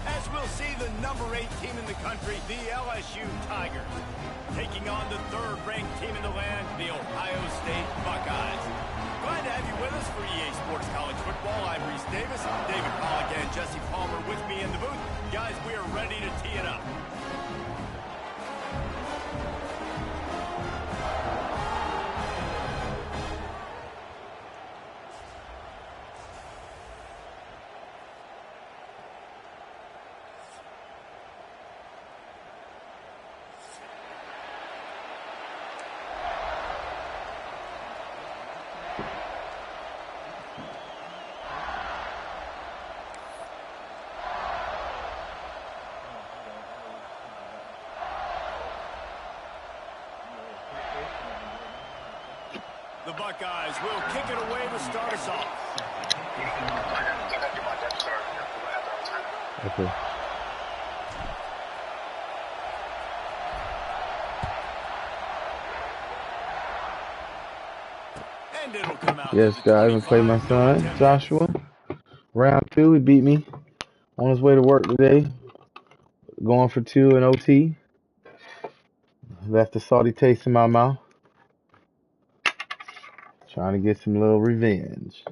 As we'll see the number 8 team in the country, the LSU Tigers, taking on the 3rd-ranked team in the land, the Ohio State Buckeyes. Glad to have you with us for EA Sports College Football. I'm Reese Davis, David Pollack, and Jesse Palmer with me in the booth. Guys, we are ready to tee it up. The Buckeyes will kick it away to start us off. Okay. And it'll come out. Yes, guys, I'm playing my son, Joshua. Round 2, he beat me on his way to work today. Going for 2 in OT. Left a salty taste in my mouth. Trying to get some little revenge.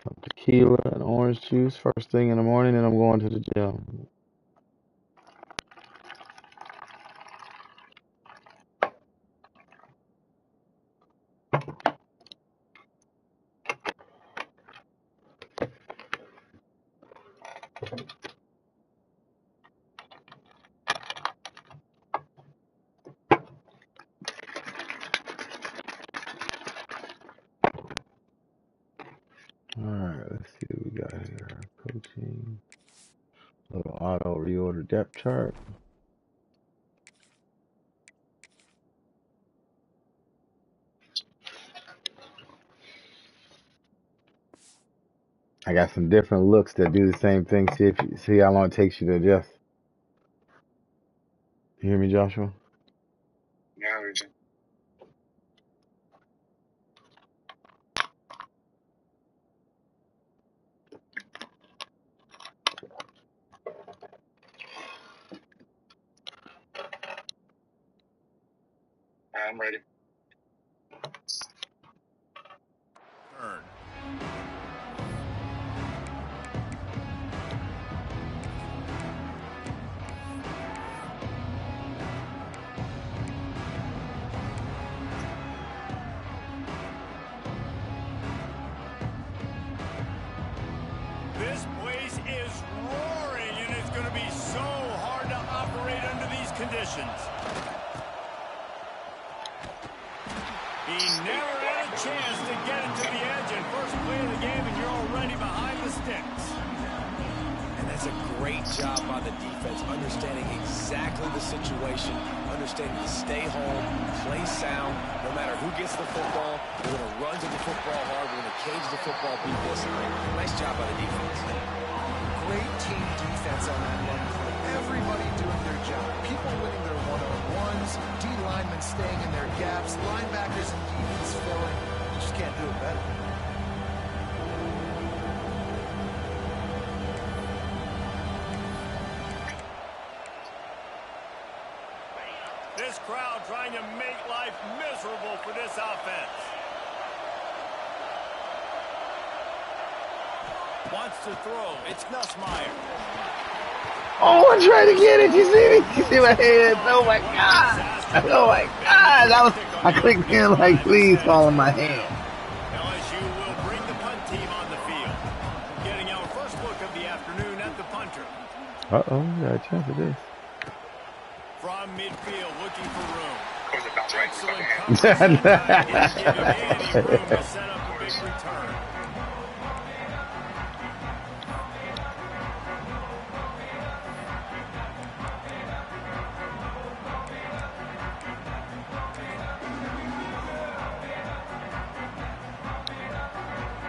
Some tequila and orange juice first thing in the morning, and I'm going to the gym. Alright, let's see what we got here. Coaching. Little auto reorder depth chart. I got some different looks that do the same thing. See how long it takes you to adjust. You hear me, Joshua? Yeah, we just. I'm ready. Turn. This place is roaring, and it's going to be so hard to operate under these conditions. He never had a chance to get it to the edge in first play of the game, and you're already behind the sticks. And that's a great job by the defense, understanding exactly the situation, understanding to stay home, play sound. No matter who gets the football, we're going to run to the football hard. We're going to cage the football, beat this. Nice job by the defense. Great team defense on that run play. Everybody doing their job. People winning their one-on-ones, D linemen staying in their gaps, linebackers and DBs filling. You just can't do it better. This crowd trying to make life miserable for this offense. Wants to throw. It's Nussmeier. Oh, I tried to get it. You see me? You see my hands? Oh my God! Oh my God! I clicked in like, please follow my hand. LSU will bring the punt team on the field. Getting our first look of the afternoon at the punter. Uh-oh, we got a chance at this. From midfield, looking for room. Coach about right. Excellent coverage. That time. Didn't give him any room to set up a big return.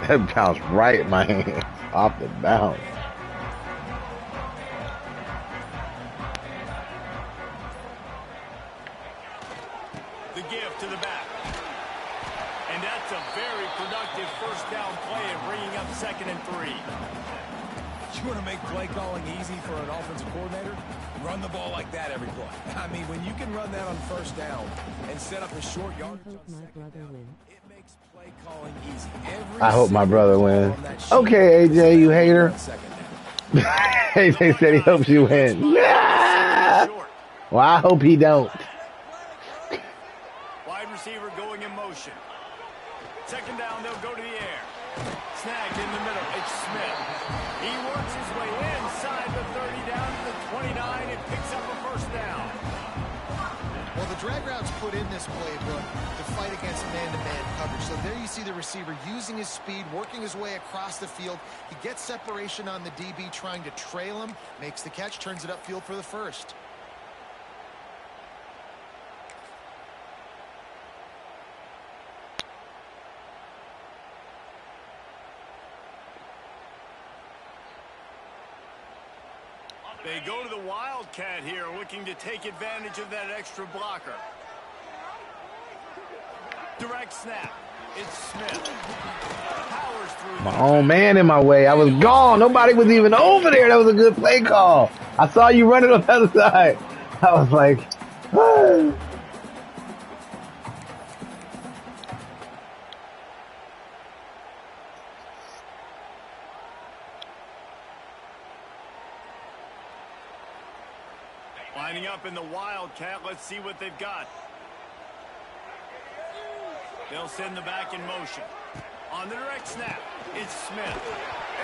That bounced right in my hand, off the bounce. The give to the back. And that's a very productive first down play and bringing up 2nd and 3. You want to make play calling easy for an offensive coordinator? Run the ball like that every play. I mean, when you can run that on first down and set up a short I yardage hope on my second brother down, wins. it makes play calling easy. Every I hope my single brother call wins. on that sheet Okay, is AJ, you available hater. on second down. AJ said he hopes you win. Nah! Well, I hope he don't. Wide receiver going in motion. Second down, they'll go to the air. Snagged in the middle. It's Smith. He works his way inside the 30 down to the 29 and picks up a first down. Well, the drag routes put in this playbook to fight against man-to-man coverage. So there you see the receiver using his speed, working his way across the field. He gets separation on the DB trying to trail him, makes the catch, turns it upfield for the first. They go to the Wildcat here, looking to take advantage of that extra blocker. Direct snap. It's Smith. Powers through. My own man in my way. I was gone. Nobody was even over there. That was a good play call. I saw you running on the other side. I was like, ah. Lining up in the Wildcat. Let's see what they've got. They'll send the back in motion. On the direct snap, it's Smith.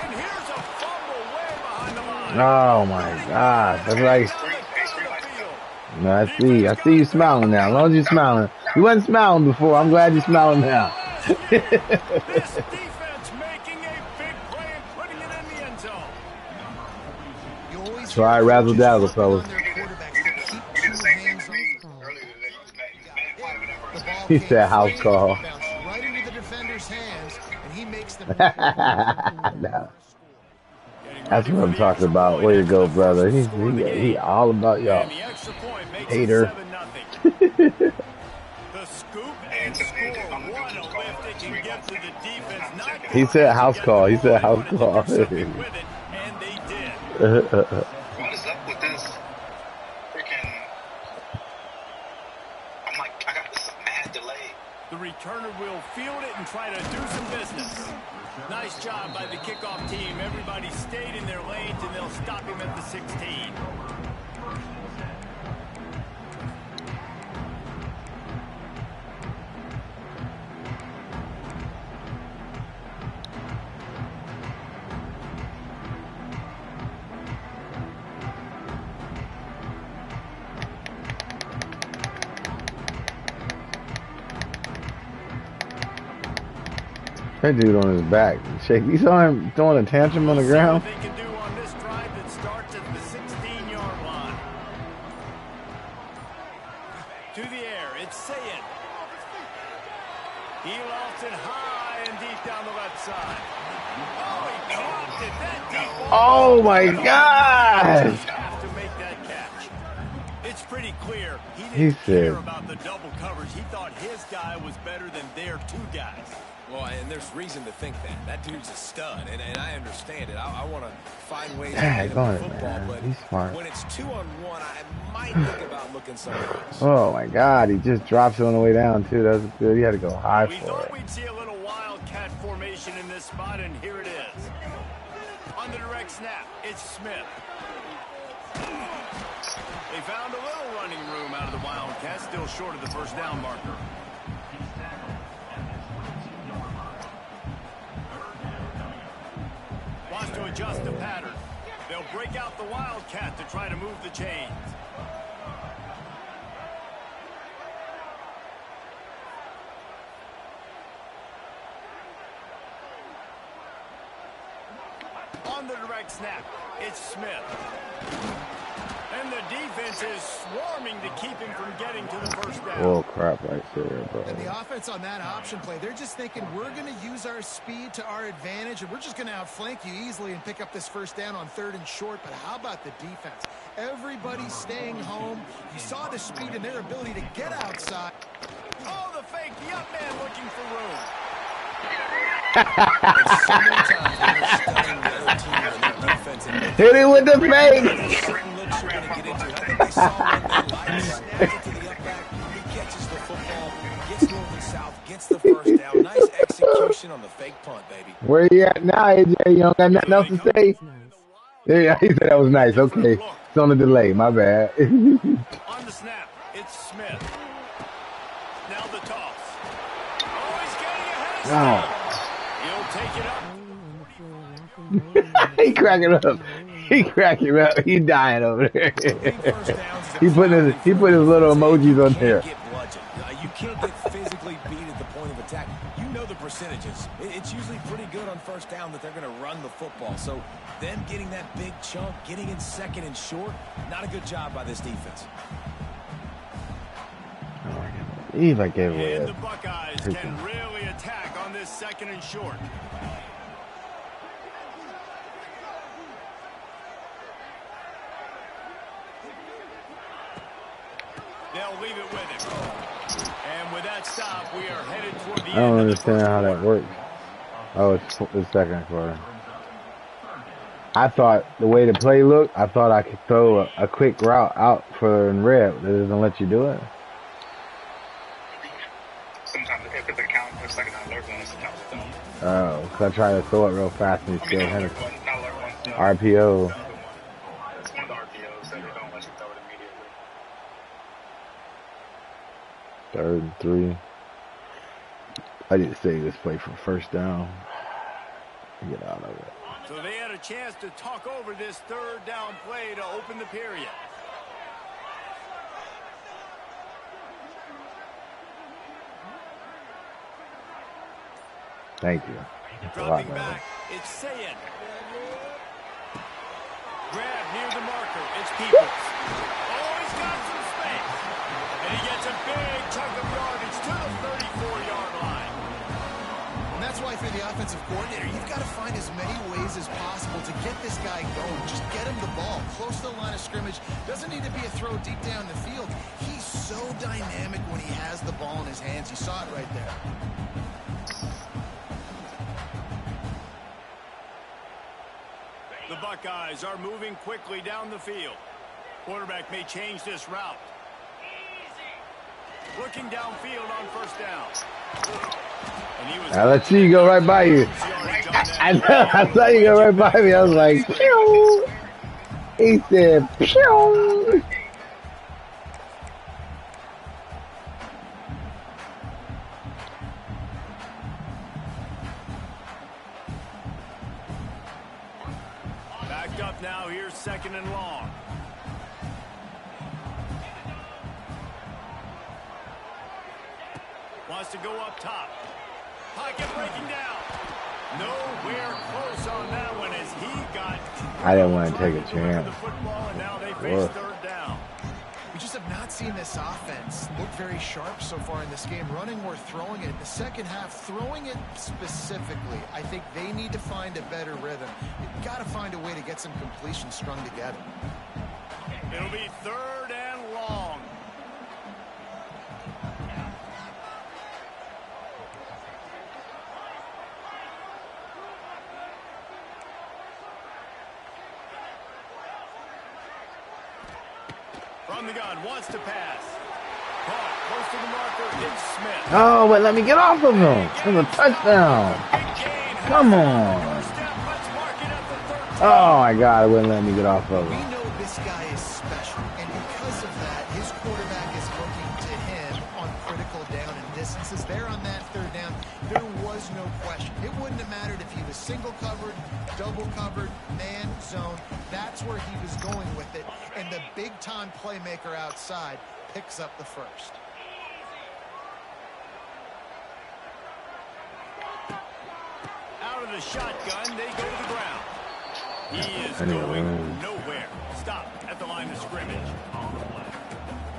And here's a fumble way behind the line. Oh my God. That's right. No, I see you smiling now. As long as you're smiling. You wasn't smiling before. I'm glad you're smiling now. This defense making a big play and putting it in the end zone. You always Try razzle dazzle, fellas. He said house call. Right into the defender's hands, and he makes them. No. That's what I'm talking about. Way to go, brother. He all about y'all. Hater. The scoop and score. What a lift it can give to the defense. Not He said house call. He said house call. with it, and they did. What is up with this freaking? I'm like, I got this mad delay. The returner will field it and try to do some business. Nice job by the kickoff team. Everybody stayed in their lanes, and they'll stop him at the 16. That dude on his back. Shake. You saw him throwing a tantrum on the ground? They can do on this drive that starts at the 16-yard line. To the air, it's Sayed. He lofts it high and deep down the left side. Oh, he dropped it. That deep ball. Oh my God! Have to make that catch. It's pretty clear he He didn't care said- about the double coverage. He thought his guy was better than their two guys. Well, and there's reason to think that. That dude's a stud, and I understand it. I want to find ways to Dang, get go him ahead, in football, man. but He's smart. when it's 2-on-1, I might think about looking somewhere else. Oh my God! He just drops it on the way down too. That was good. He had to go high We for thought it. we'd see a little Wildcat formation in this spot, and here it is. On the direct snap, it's Smith. They found a little running room out of the Wildcat, still short of the first down marker. Wants to adjust the pattern. They'll break out the Wildcat to try to move the chains. On the direct snap, it's Smith. And the defense is swarming to keep him from getting to the first down. Oh crap! Right there, bro. And the offense on that option play, they're just thinking we're going to use our speed to our advantage, and we're just going to outflank you easily and pick up this first down on 3rd and short. But how about the defense? Everybody's staying home. You saw the speed and their ability to get outside. Oh, the fake, the up man looking for room. There's so many times when you're studying the other team and their defense, and Hit it with the fake. Certain looks you're going to get into. I think they saw one they liked, snapped it to the up back. He catches the football, gets north and south, gets the first down. Nice execution on the fake punt, baby. Where you at now, AJ? You don't got nothing else to say? Yeah, he said that was nice. Okay. It's on the delay. My bad. On the snap, it's Smith. Now the toss. Oh, he's getting ahead of He'll take it up. He cracking up. He cracking up. He dying over there. he put his little emojis on there. You can't get physically beat at the point of attack. You know the percentages. It's usually pretty good on first down that they're going to run the football. So them getting that big chunk, getting in second and short, not a good job by this defense. Eve, I gave away. And the Buckeyes can really attack on this second and short. They'll leave it with him. And with that stop, we are headed toward the end. I don't understand how that works. Oh, it's the second quarter. I thought the way the play looked, I thought I could throw a quick route out for in red. It doesn't let you do it. Sometimes if it's a count, it's like an alert one. Sometimes it don't. Oh, because I tried to throw it real fast and he still had it. Not alert one. RPO. It's one of the RPOs that they don't let you throw it immediately. 3rd and 3. I need to save this play for first down. Get out of it. So they had a chance to talk over this third down play to open the period. Thank you. That's a lot, Dropping back, it's Sayin. Grab near the marker, it's Peoples. Oh, he's got some space. And he gets a big chunk of yardage to the 34-yard line. And that's why for the offensive coordinator, you've got to find as many ways as possible to get this guy going. Just get him the ball close to the line of scrimmage. Doesn't need to be a throw deep down the field. He's so dynamic when he has the ball in his hands. You saw it right there. The Buckeyes are moving quickly down the field. Quarterback may change this route. Looking downfield on first down. Now let's see you go right by you. I saw you go right by me. I was like, pew. He said, pew. Backed up now. Here's 2nd and long. Wants to go up top. Pocket breaking down. Nowhere close on that one as he got. I didn't want to take a chance. The football, and now they face third down. We just have not seen this offense look very sharp so far in this game, running or throwing it. The second half, throwing it specifically, I think they need to find a better rhythm. You've got to find a way to get some completion strung together. It'll be 3rd and long. From the gun, wants to pass. Caught, close to the marker, it's Smith. Oh, but let me get off of him. It's a touchdown. Come on. Oh, my God. It wouldn't let me get off of We him. know this guy is special, and because of that, his quarterback is looking to him on critical down and distances. There on that third down, there was no question. It wouldn't have mattered if he was single covered, double covered, man, zone. That's where he was going with it, and the big-time playmaker outside picks up the first. Out of the shotgun, they go to the ground. He is going nowhere. Stop at the line of scrimmage.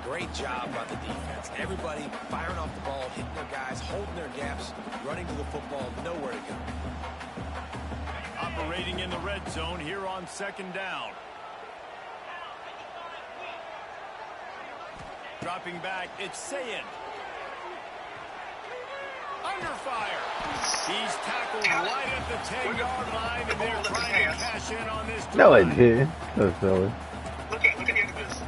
Great job by the defense. Everybody firing off the ball, hitting their guys, holding their gaps, running to the football, nowhere to go. Operating in the red zone here on 2nd down. Dropping back, it's Sayin. Oh, under fire. He's tackled right at the 10-yard line, and they're trying to cash in on this drive. No, it didn't. So silly. Look at the end of this.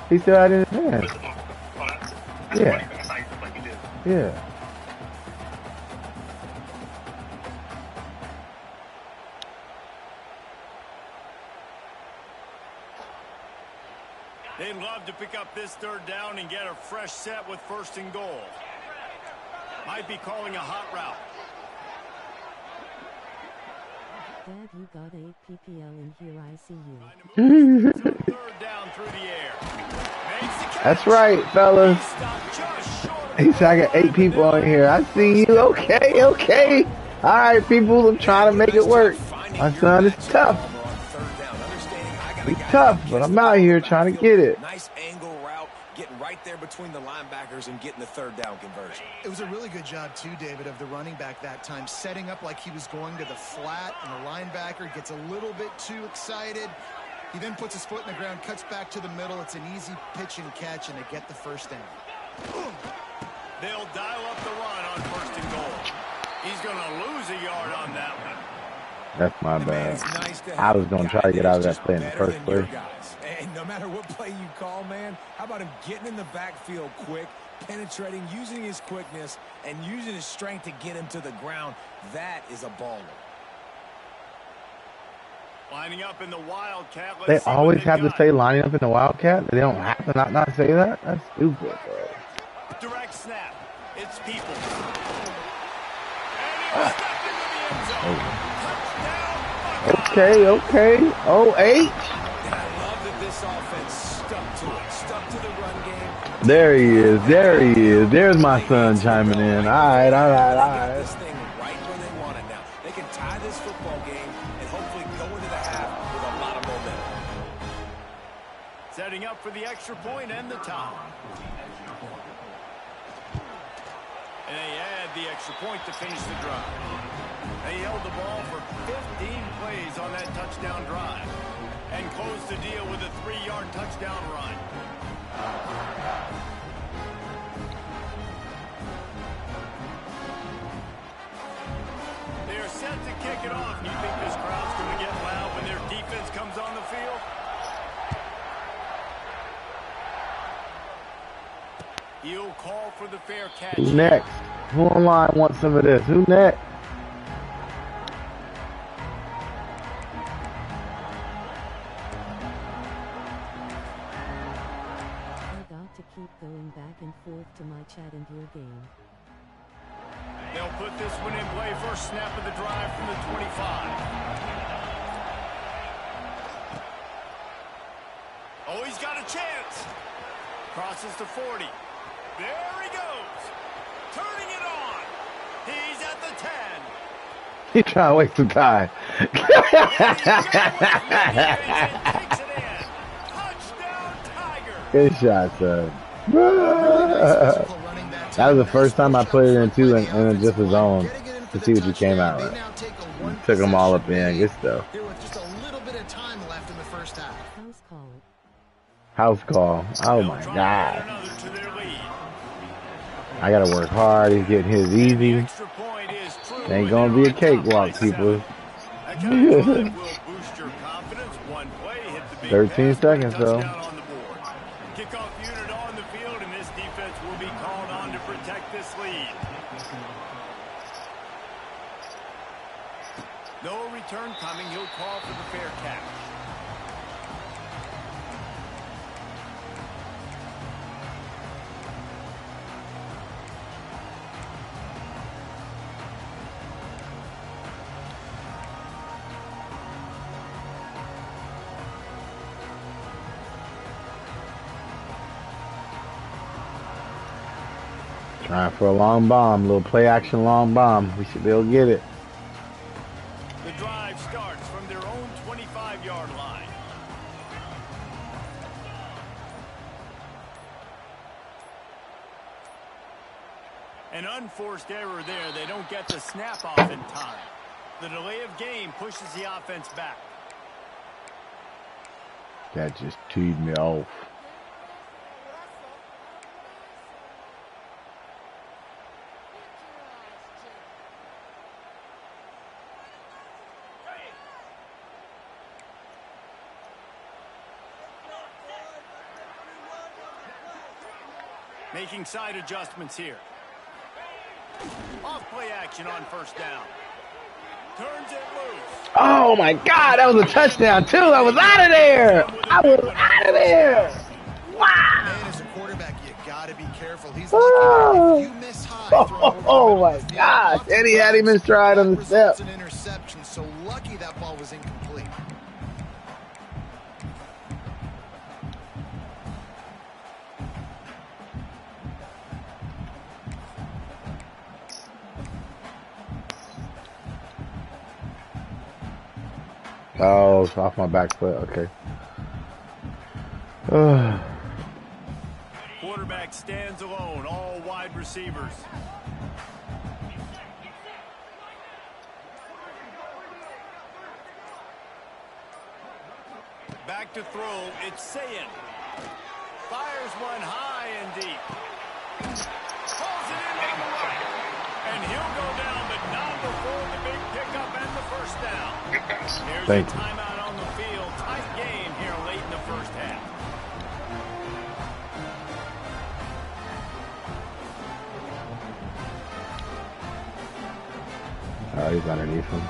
He still had it in his hand. Where's the ball? Oh, that's Yeah. funny. That's how you look like you did. Yeah. They'd love to pick up this third down and get a fresh set with first and goal. Might be calling a hot route. Dad, you got 8 PPL in here, I see you. Third down through the air. Makes the catch. That's right, fellas. He stopped just short of He said I got 8 people on here. I see you. Okay, okay. All right, people. I'm trying to make it work. My son is tough. He's tough, but I'm out here trying to get it. Nice angle route, getting right there between the linebackers and getting the third down conversion. It was a really good job, too, David, of the running back that time, setting up like he was going to the flat, and the linebacker gets a little bit too excited. He then puts his foot in the ground, cuts back to the middle. It's an easy pitch and catch, and they get the first down. They'll dial up the run on first and goal. He's going to lose a yard on that one. That's my bad. It's nice to I have was going to guy try to get out of is that play in the just first better than your place. guys. And no matter what play you call, man, how about him getting in the backfield quick, penetrating, using his quickness, and using his strength to get him to the ground? That is a baller. Lining up in the Wildcat. Let's They see what always they've have to got. say lining up in the Wildcat. They don't have to not say that. That's stupid, bro. Direct snap. It's people. And he'll step into the end zone. Touchdown, Buckeyes. Okay. Oh, H. And I love that this offense stuck to it, stuck to the run game. There he is. There he is. There's my son chiming in. All right. They got this thing right where they want it now. They can tie this football game and hopefully go into the half with a lot of momentum. Setting up for the extra point and the tie. And they add the extra point to finish the drive. They held the ball for 15 plays on that touchdown drive and closed the deal with a 3-yard touchdown run. They're set to kick it off. You think this crowd's going to get loud when their defense comes on the field? He'll call for the fair catch. Who next? Who online wants some of this? Who next? I got to keep going back and forth to my chat and your game. They'll put this one in play. First snap of the drive from the 25. Oh, he's got a chance. Crosses to 40. There he goes. Turning it on. He's at the 10. He trying to waste some time. Takes it in. Touchdown, Tiger. Good shot, son. That was the first time I put it in too, and just his own to see what you came out with. Took them all up in. Good stuff. Here with just a little bit of time left in the first half. House call. House call. Oh my They'll try to God. add another to their lead. I gotta work hard. He's getting his The easy. extra point is true, Ain't and gonna they're be a on top cakewalk, by people. 7. That kind of drive will boost your confidence. One play, hit the big 13 pass, put a seconds, though. touchdown on the board. Kickoff unit on the field, and this defense will be called on to protect this lead. No return coming. He'll call for the fair catch. Trying for a long bomb. Little play action long bomb. We should be able to get it. The drive starts from their own 25-yard line. An unforced error there. They don't get the snap off in time. The delay of game pushes the offense back. That just teed me off. Making side adjustments here. Off play action on first down. Turns it loose. Oh my God, that was a touchdown too. I was out of there. I was out of there. Wow. Man, as a quarterback, you gotta be careful. He's lucky if you miss high. Oh my gosh, and he had him in stride on the step. An interception, so lucky that ball was incomplete. Oh, it's off my back foot. Okay. Quarterback stands alone, all wide receivers. Back to throw, it's Sayin. Fires one high and deep. Pulls it in on the right. And he'll go down, but not before the big pickup and the first down. Here's Thank a you. timeout on the field. Tight game here late in the first half. Oh, he's underneath him.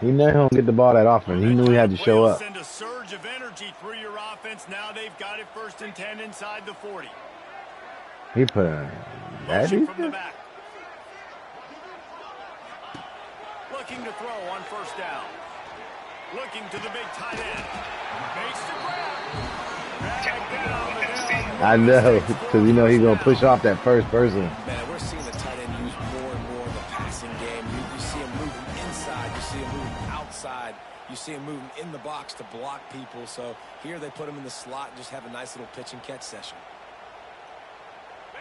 He knew he don't get the ball that often. He knew he had to show up. Send a surge of energy through your offense. Now they've got it 1st and 10 inside the 40. He put in that Motion from the defense? back. Looking to throw on first down. Looking to the big tight end. Makes the grab. I know, because you know he's going to push off that first person. Man, we're seeing the tight end used more and more in the passing game. You see him moving inside. You see him moving outside. You see him moving in the box to block people. So here they put him in the slot and just have a nice little pitch and catch session.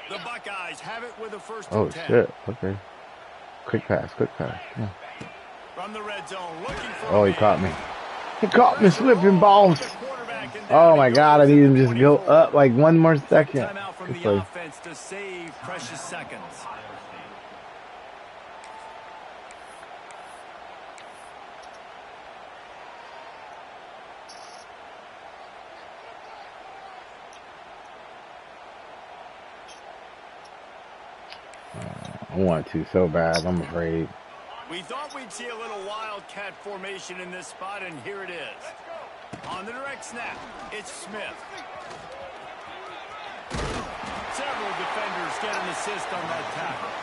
The Buckeyes have it with a 1st Oh, and 10. shit. Okay. Quick pass, quick pass. Yeah. From the red zone, looking for Oh, he caught me. He caught me slipping balls. Oh, my God. I need him to just go up like one more second. Timeout from Good the play. offense to save precious seconds. I want to so bad. I'm afraid. We thought we'd see a little wildcat formation in this spot, and here it is. On the direct snap, it's Smith. Several defenders get an assist on that tackle.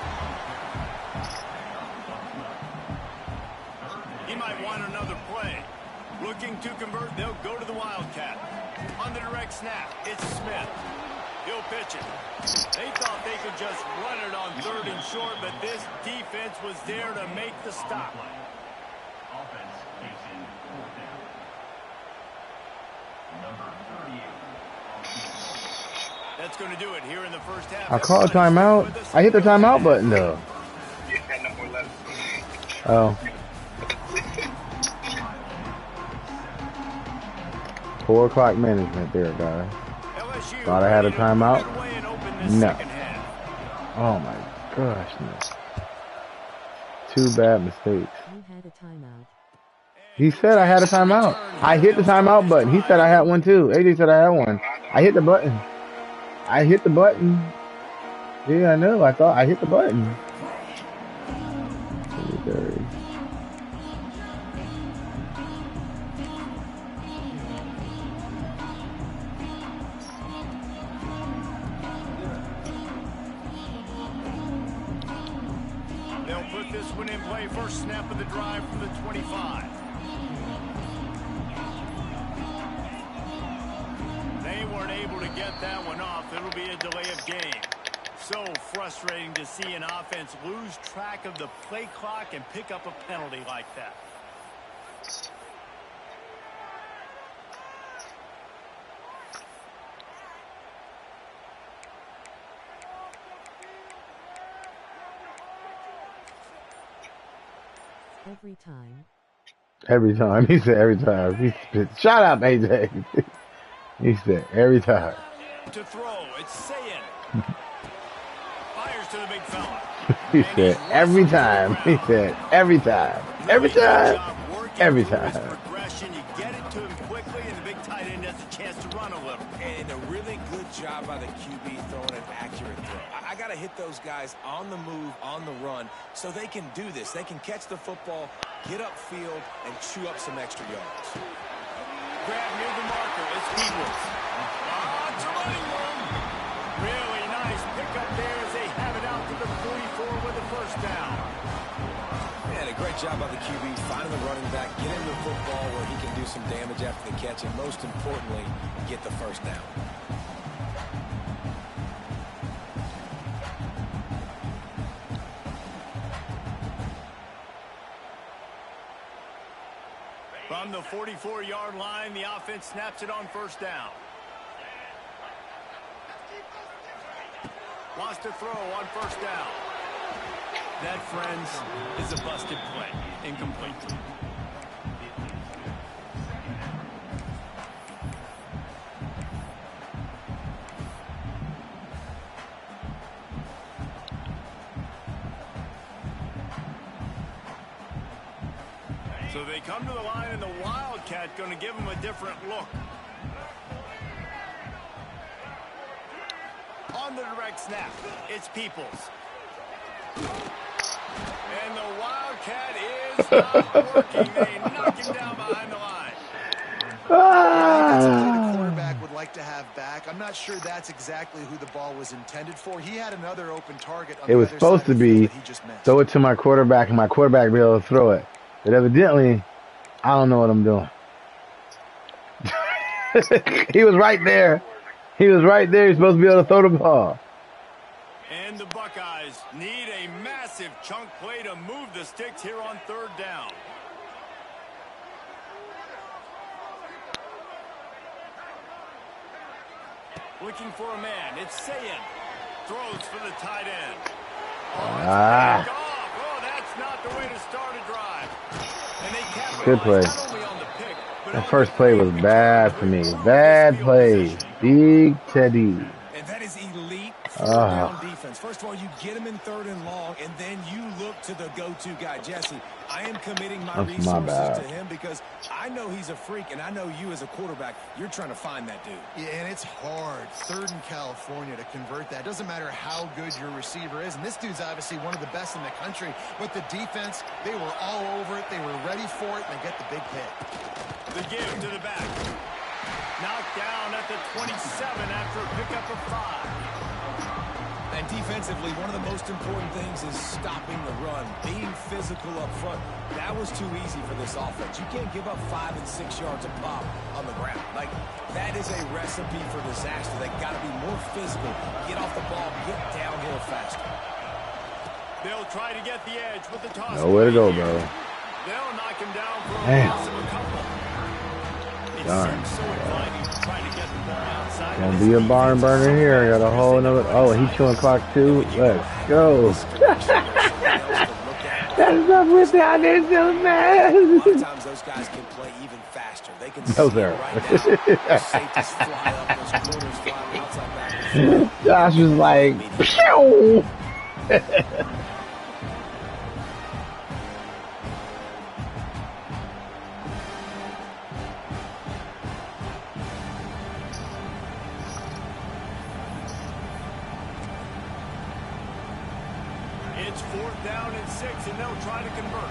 He might want another play. Looking to convert, they'll go to the wildcat. On the direct snap, it's Smith. He'll pitch it. They thought they could just run it on 3rd and short, but this defense was there to make the stop. Offense takes in 4th down. Number 38. That's going to do it here in the first half. I called timeout. I hit the timeout button though. Oh. Four o'clock management there, guys. Thought I had a timeout? No. Oh my gosh, no. Two bad mistakes. You had a timeout. He said I had a timeout. I hit the timeout button. He said I had one too. AJ said I had one. I hit the button. I hit the button. Yeah, I know. I thought I hit the button. They'll put this one in play. First snap of the drive from the 25. They weren't able to get that one off. It'll be a delay of game. So frustrating to see an offense lose track of the play clock and pick up a penalty like that. Every time. Every time. He said every time. He said, shut up, AJ. He said every time. To throw, it's Sayin. Fires to the big fella. He said every time. He said every time. Every time. Every time. Progression, you get it to him quickly, and the big tight end has a chance guys on the move, on the run, so they can do this. They can catch the football, get upfield, and chew up some extra yards. Grab near the marker. It's Eagles. It's a running room. Really nice pickup there as they have it out to the 44 with a first down. And a great job by the QB finding the running back, get him the football where he can do some damage after the catch, and most importantly, get the first down. From the 44-yard line, the offense snaps it on first down. Wants to throw on first down. That, friends, is a busted play. Incomplete. So they come to the line, and the Wildcat going to give them a different look. On the direct snap, it's Peoples. And the Wildcat is not working. They knock him down behind the line. The quarterback would like to have back. I'm not sure that's exactly who the ball was intended for. He had another open target. On it was supposed to be throw it to my quarterback, and my quarterback be able to throw it. But evidently, I don't know what I'm doing. He was right there. He was right there. He's supposed to be able to throw the ball. And the Buckeyes need a massive chunk play to move the sticks here on third down. Looking for a man. It's Sayin. Throws for the tight end. Oh, that's not the way to start a drive. And they capitalize Good play. not only on the pick, but That on first the play was bad for me. Bad play. Big Teddy. And that is elite down defense. First of all, you get him in third and long, and then you look to the go-to guy, Jesse. I am committing my resources to him because I know he's a freak, and I know you as a quarterback, you're trying to find that dude. Yeah, and it's hard, third in California, to convert that. Doesn't matter how good your receiver is, and this dude's obviously one of the best in the country, but the defense, they were all over it, they were ready for it, and they get the big hit. The give to the back. Knocked down at the 27 after a pickup of 5. And defensively, one of the most important things is stopping the run, being physical up front. That was too easy for this offense. You can't give up 5 and 6 yards a pop on the ground. Like, that is a recipe for disaster. They got to be more physical, get off the ball, get downhill faster. They'll try to get the edge with the toss. Nowhere to go, bro. They'll knock him down for a Damn. loss of a couple. It seems so inviting to try to get the ball outside. Gonna be a barn burner here. Got a whole another. Oh, he's chewing clock too. Let's go. That's up with down there so A lot fast. of times those guys can play even faster. They can see No, it sir. right now. Those safeties fly up, those corners fly outside back. Josh was like, pew! It's 4th down and 6, and they'll try to convert.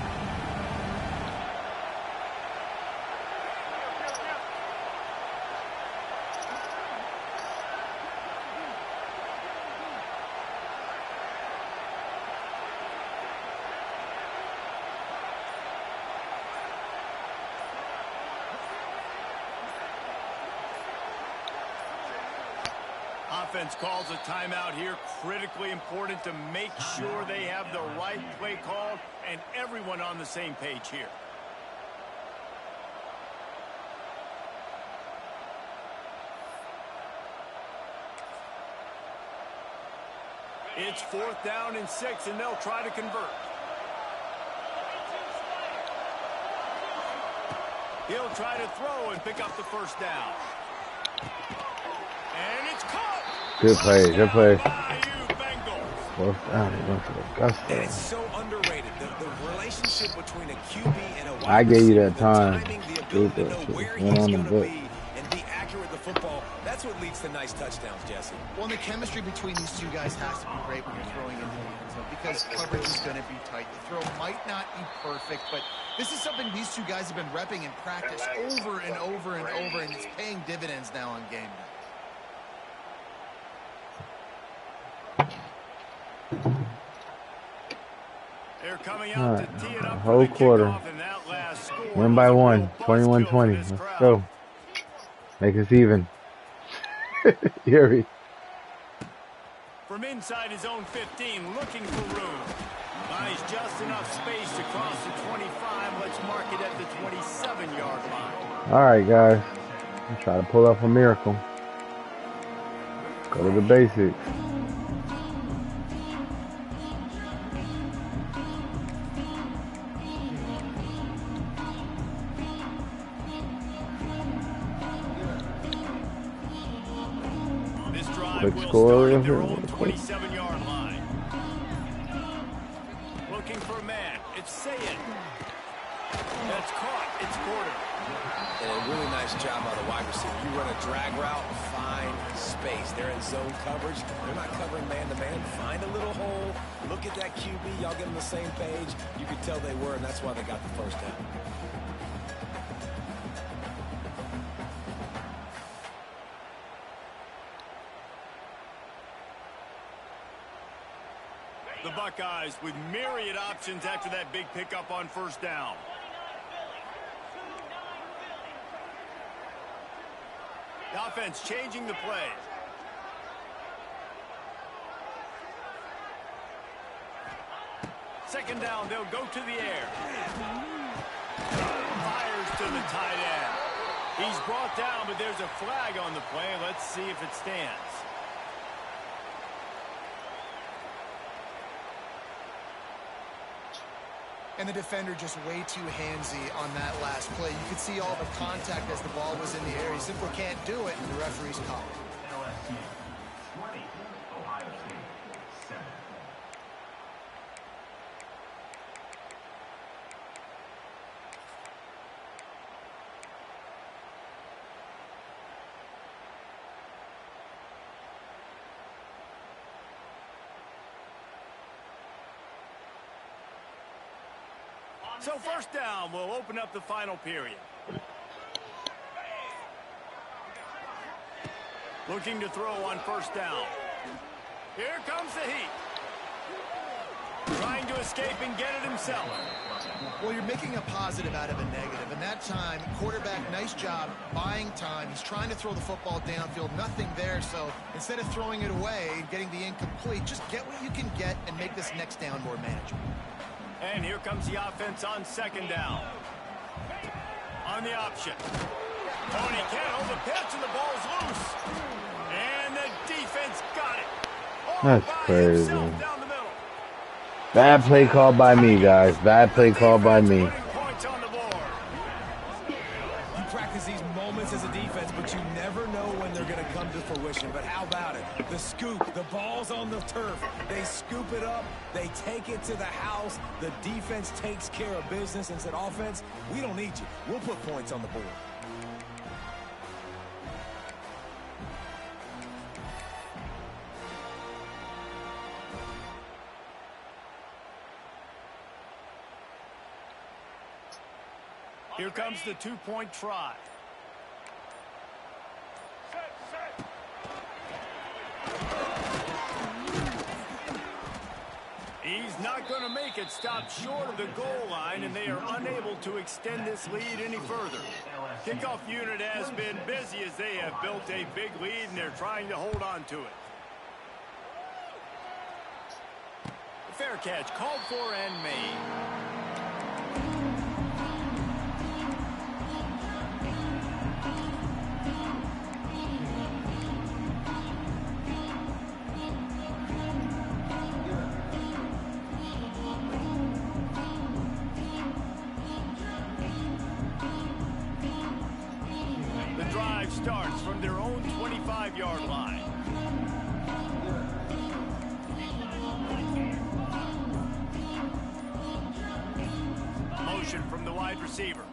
Offense calls a timeout here. Critically important to make sure they have the right play called and everyone on the same page here. It's 4th down and 6, and they'll try to convert. He'll try to throw and pick up the first down. And it's caught. Good play. Good play. By you, Bengals. Fourth down. He went for the gusto. And it's so underrated. The relationship between a QB and a wide I gave you that receiver, the time. timing, the Dude, ability to that know shit where went he's on the going to book. be and be accurate the football, that's what leads to nice touchdowns, Jesse. Well, and the chemistry between these two guys has to be great when you're throwing into the end zone because coverage is going to be tight. The throw might not be perfect, but this is something these two guys have been repping in practice over and over and over, and it's paying dividends now on game day. They're coming out to tee it up whole quarter. Win by 1, 21-20. Let's go. Make us even. Yuri. From inside his own 15, looking for room. Buys just enough space to cross the 25. Let's mark it at the 27-yard line. All right, guys. Let's try to pull off a miracle. Go to the basics. Quick score real here. 27-yard line. Looking for a man. It's Sayed. That's caught. It's Porter. And a really nice job by the wide receiver. You run a drag route, find space. They're in zone coverage. They're not covering man-to-man. Find a little hole. Look at that QB. Y'all get on the same page. You could tell they were, and that's why they got the first down. The Buckeyes with myriad options after that big pickup on first down. The offense changing the play. Second down, they'll go to the air. Fires to the tight end. He's brought down, but there's a flag on the play. Let's see if it stands. And the defender just way too handsy on that last play. You could see all the contact as the ball was in the air. He simply can't do it, and the referee's caught it. LSU 20, Ohio State 7. So first down will open up the final period. Looking to throw on first down. Here comes the heat. Trying to escape and get it himself. Well, you're making a positive out of a negative. And that time, quarterback, nice job buying time. He's trying to throw the football downfield. Nothing there. So instead of throwing it away and getting the incomplete, just get what you can get and make this next down more manageable. And here comes the offense on second down. On the option. Oh, and he can't hold the pitch, and the ball's loose. And the defense got it. That's crazy. Down the middle. Bad play called by me, guys. Bad play called by me. Points on the board. You practice these moments as a defense, but you never know when they're going to come to fruition. But how about it? The scoop, the ball's on the turf. They scoop it up. They take it to the house. The defense takes care of business and said, offense, we don't need you. We'll put points on the board. Here comes the two-point try. He's not going to make it. Stopped short of the goal line, and they are unable to extend this lead any further. Kickoff unit has been busy as they have built a big lead, and they're trying to hold on to it. Fair catch called for and made. Starts from their own 25-yard line. Motion from the wide receiver.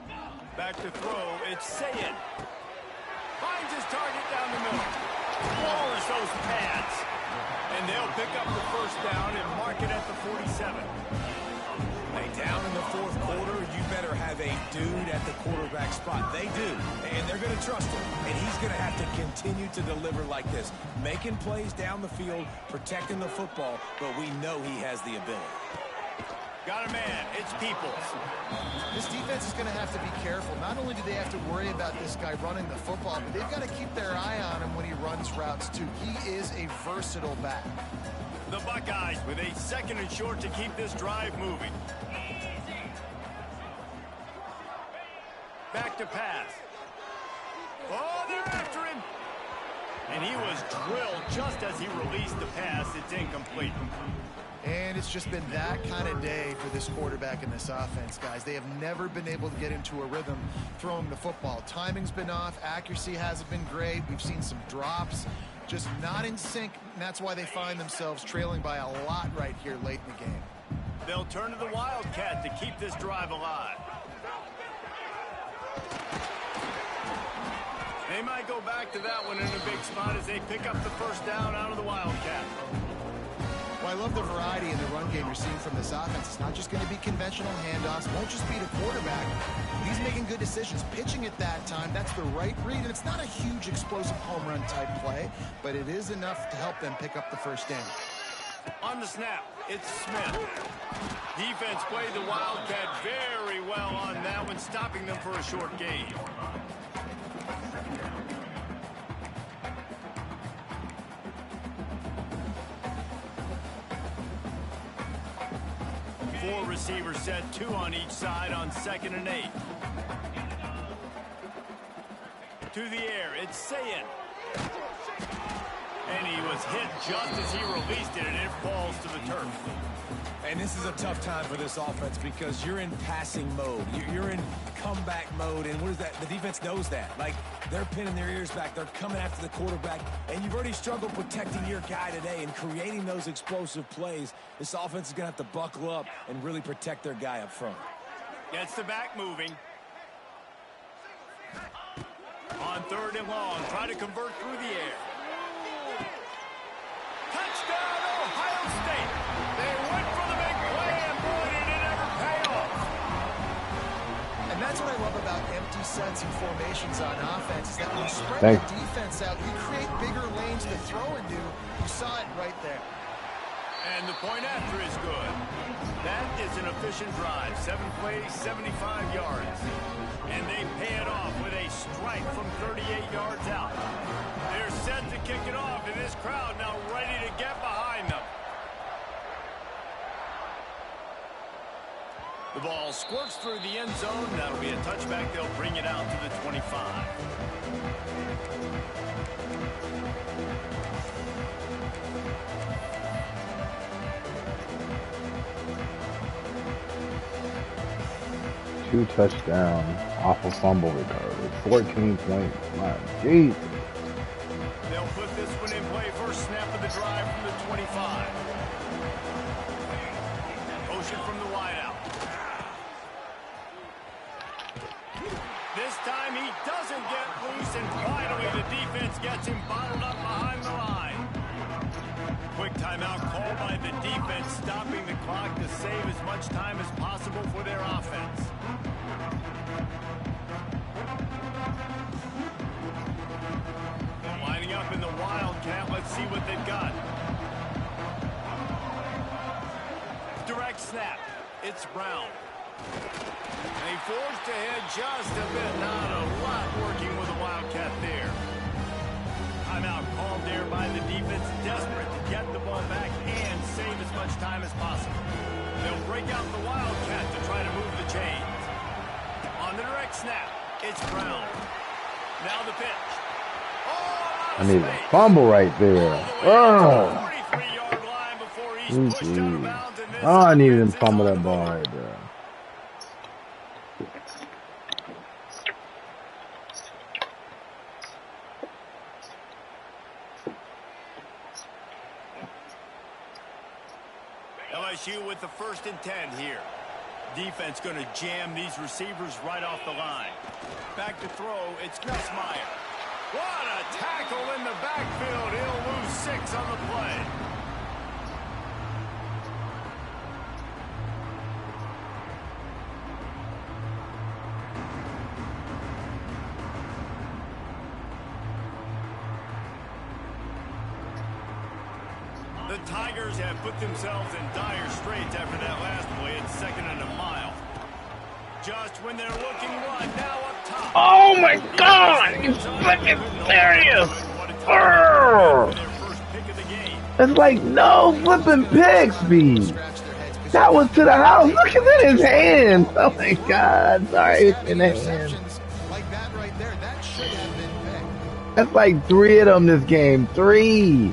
Back to throw. It's Sayed. Finds his target down the middle. Lowers those pads. And they'll pick up the first down and mark it at the 47. Hey, down in the fourth quarter, you better have a dude at the quarterback spot. They do, and they're going to trust him. And he's going to have to continue to deliver like this, making plays down the field, protecting the football, but we know he has the ability. Got a man. It's Peoples. This defense is going to have to be careful. Not only do they have to worry about this guy running the football, but they've got to keep their eye on him when he runs routes, too. He is a versatile back. The Buckeyes with a 2nd and short to keep this drive moving. Back to pass. Oh, they're after him. And he was drilled just as he released the pass. It's incomplete. And it's just been that kind of day for this quarterback in this offense, guys. They have never been able to get into a rhythm throwing the football. Timing's been off. Accuracy hasn't been great. We've seen some drops. Just not in sync, and that's why they find themselves trailing by a lot right here late in the game. They'll turn to the Wildcat to keep this drive alive. They might go back to that one in a big spot as they pick up the first down out of the Wildcat. Well, I love the variety in the run game you're seeing from this offense. It's not just going to be conventional handoffs. It won't just be the quarterback. He's making good decisions. Pitching at that time, that's the right read. And it's not a huge explosive home run type play, but it is enough to help them pick up the first down. On the snap, it's Smith. Defense played the Wildcat very well on that one, stopping them for a short gain. Four receivers set, 2 on each side on 2nd and 8. To the air, it's Sayin. And he was hit just as he released it, and it falls to the turf. And this is a tough time for this offense because you're in passing mode. You're in comeback mode, and what is that? The defense knows that. Like, they're pinning their ears back. They're coming after the quarterback, and you've already struggled protecting your guy today and creating those explosive plays. This offense is going to have to buckle up and really protect their guy up front. Gets the back moving. On 3rd and long, try to convert through the air. Touchdown, Ohio State. They went for the big play, and boy, did it ever pay off. And that's what I love about empty sets and formations on offense, is that when you spread the defense out, you create bigger lanes to throw into. You saw it right there. And the point after is good. That is an efficient drive. 7 plays, 75 yards. And they pay it off with a strike from 38 yards out. They're set to kick it off, and this crowd now ready to get behind them. The ball squirts through the end zone. That'll be a touchback. They'll bring it out to the 25. Two touchdowns off a fumble recovery. 14 points. My Jesus. They'll put this one in play. First snap of the drive from the 25. Motion from the wideout. This time he doesn't get loose, and finally the defense gets him bottled up behind the line. Quick timeout called by the defense, stopping the clock to save as much time as possible for their offense. Lining up in the Wildcat. Let's see what they've got. Direct snap. It's Brown. And he forced ahead just a bit. Not a lot working with the Wildcat there. Timeout called there by the defense, desperate to get the ball back and save as much time as possible. They'll break out the Wildcat to try to move the chains. On the direct snap, it's Brown. Now the pitch. Oh, I need a fumble right there. Oh, I needed him to fumble that ball right there. LSU with the 1st and 10 here. Defense going to jam these receivers right off the line. Back to throw, it's Gus Meyer. What a tackle in the backfield. He'll lose 6 on the play. The Tigers have put themselves in dire straits after that last play at 2nd and a mile. Just when they're looking one, now up top. Oh my God! He's fucking serious! It's like no flipping pick speed. That was to the house. Look at that in his hands. Oh my God! Sorry, it's in his hands. That's like 3 of them this game. 3.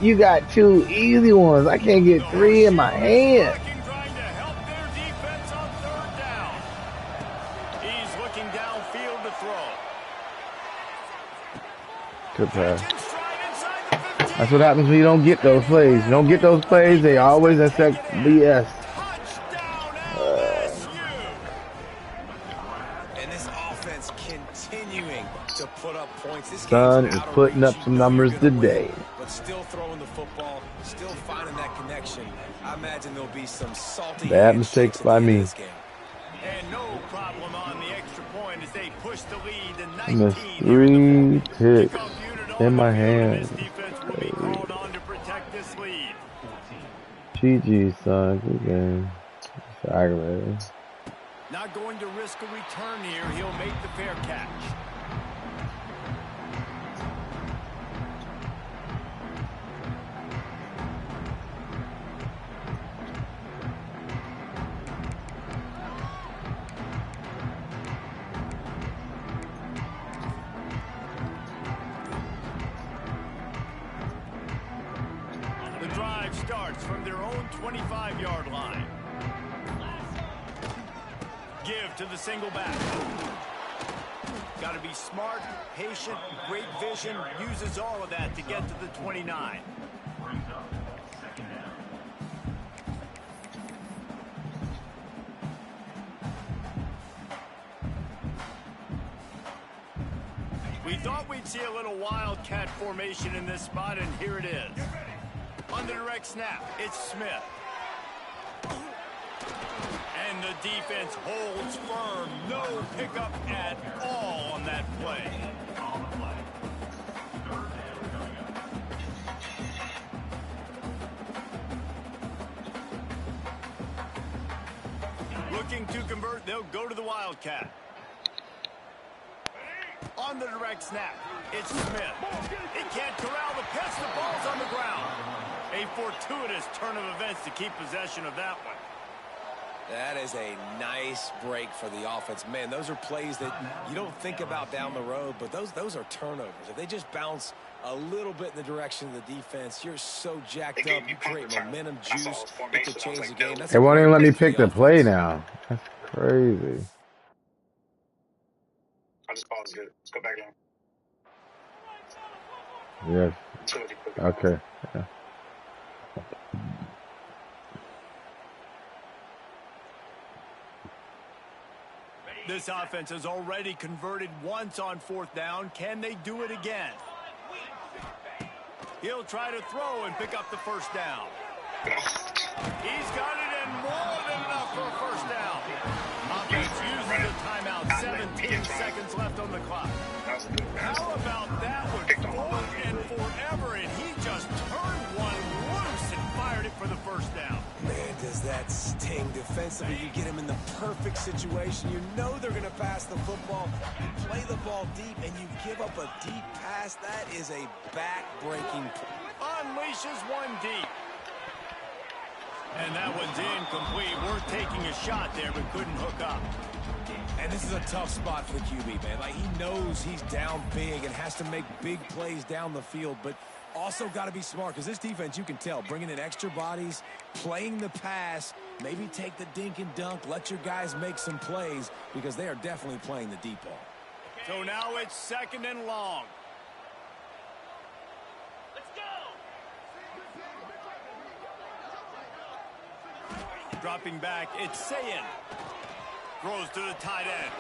You got 2 easy ones. I can't get 3 in my hand. Trying to help their defense on 3rd down. He's looking downfield to throw. Good pass. That's what happens when you don't get those plays. You don't get those plays, they always accept BS. And this offense continuing to put up points. This Son is putting up some numbers today. But still throwing the football, still finding that connection. I imagine there'll be some salty bad mistakes by me. And no problem on the extra point as they push the lead to 19. I missed 3 picks in my hand. GG, son. Good game. It's aggravating. Not going to risk a return here. He'll make the fair catch. Starts from their own 25-yard line. Give to the single back. Got to be smart, patient, great vision. Uses all of that to get to the 29. We thought we'd see a little wildcat formation in this spot, and here it is. On the direct snap, it's Smith. And the defense holds firm. No pickup at all on that play. Looking to convert, they'll go to the wildcat. On the direct snap, it's Smith. He can't corral the pitch. The ball's on the ground. A fortuitous turn of events to keep possession of that one. That is a nice break for the offense. Man, those are plays that you don't think about down the road, but those are turnovers. If they just bounce a little bit in the direction of the defense, you're so jacked up. You create momentum, juice. It could change the game. They won't even let me pick the play now. That's crazy. I just paused it. Let's go back down. Yes. Okay. Yeah. This offense has already converted once on 4th down. Can they do it again? He'll try to throw and pick up the 1st down. He's got it and more than enough for a 1st down. Offense uses the timeout. 17 seconds left on the clock. How about that one? 4th and forever, and he just turned one loose and fired it for the 1st down. Man, does that sting defensively. You get him in the perfect situation. You know they're going to pass the football. You play the ball deep, and you give up a deep pass. That is a back-breaking play. Unleashes one deep. And that one's incomplete. Worth taking a shot there, but couldn't hook up. And this is a tough spot for the QB, man. Like, he knows he's down big and has to make big plays down the field, but also got to be smart, because this defense, you can tell, bringing in extra bodies, playing the pass, maybe take the dink and dunk, let your guys make some plays, because they are definitely playing the deep ball. So now it's 2nd and long. Dropping back, it's Sayin. Throws to the tight end.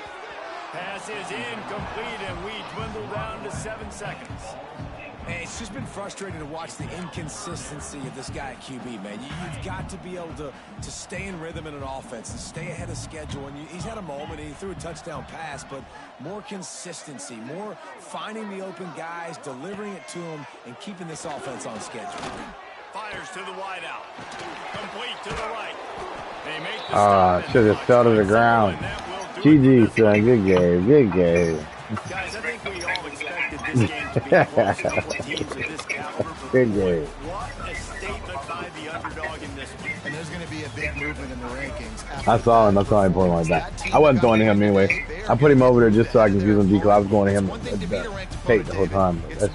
Pass is incomplete, and we dwindle down to 7 seconds. Hey, it's just been frustrating to watch the inconsistency of this guy at QB, man. You've got to be able to stay in rhythm in an offense and stay ahead of schedule. And he's had a moment, and he threw a touchdown pass, but more consistency, more finding the open guys, delivering it to them, and keeping this offense on schedule. Fires to the wideout. Complete to the right. They make the stop. Should have fell to the ground. GG, son. Good game. Good game. Guys, I think we all expected this game to be close. A couple teams of this caliber. Good game. What a statement by the underdog in this one. And there's going to be a big movement in the rankings. I saw him. That's why I put him like that. I wasn't throwing to him anyway. I put him over there just so I can use him decoy. I was going to him Tate the whole time. That's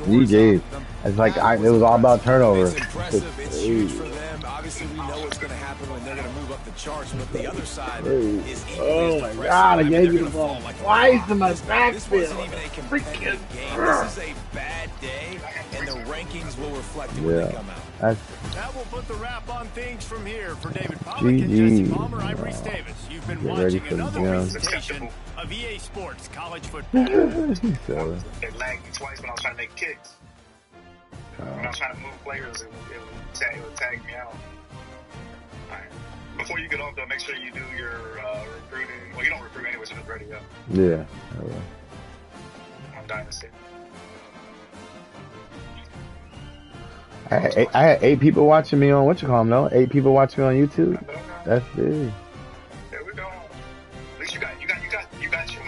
GG. It's like it was all about turnovers. It's impressive. It's huge for them. Obviously, we know what's going to happen when they're going to move up the charts, but the other side is equally as impressive. I gave you the ball twice in my backfield. This wasn't even a competitive game. This is a bad day, and the rankings will reflect it when they come out. That will put the wrap on things from here. For David Pollack and Jesse Palmer, I'm Reese Davis. You've been watching another presentation of EA Sports College Football. It lagged me twice when I was trying to make kicks. When I was trying to move players, it would tag me out. Right. Before you get off, though, make sure you do your recruiting. Well, you don't recruit anyway, so it's ready. Yeah. On Dynasty. I had 8 people watching me on though. 8 people watching me on YouTube. That's big.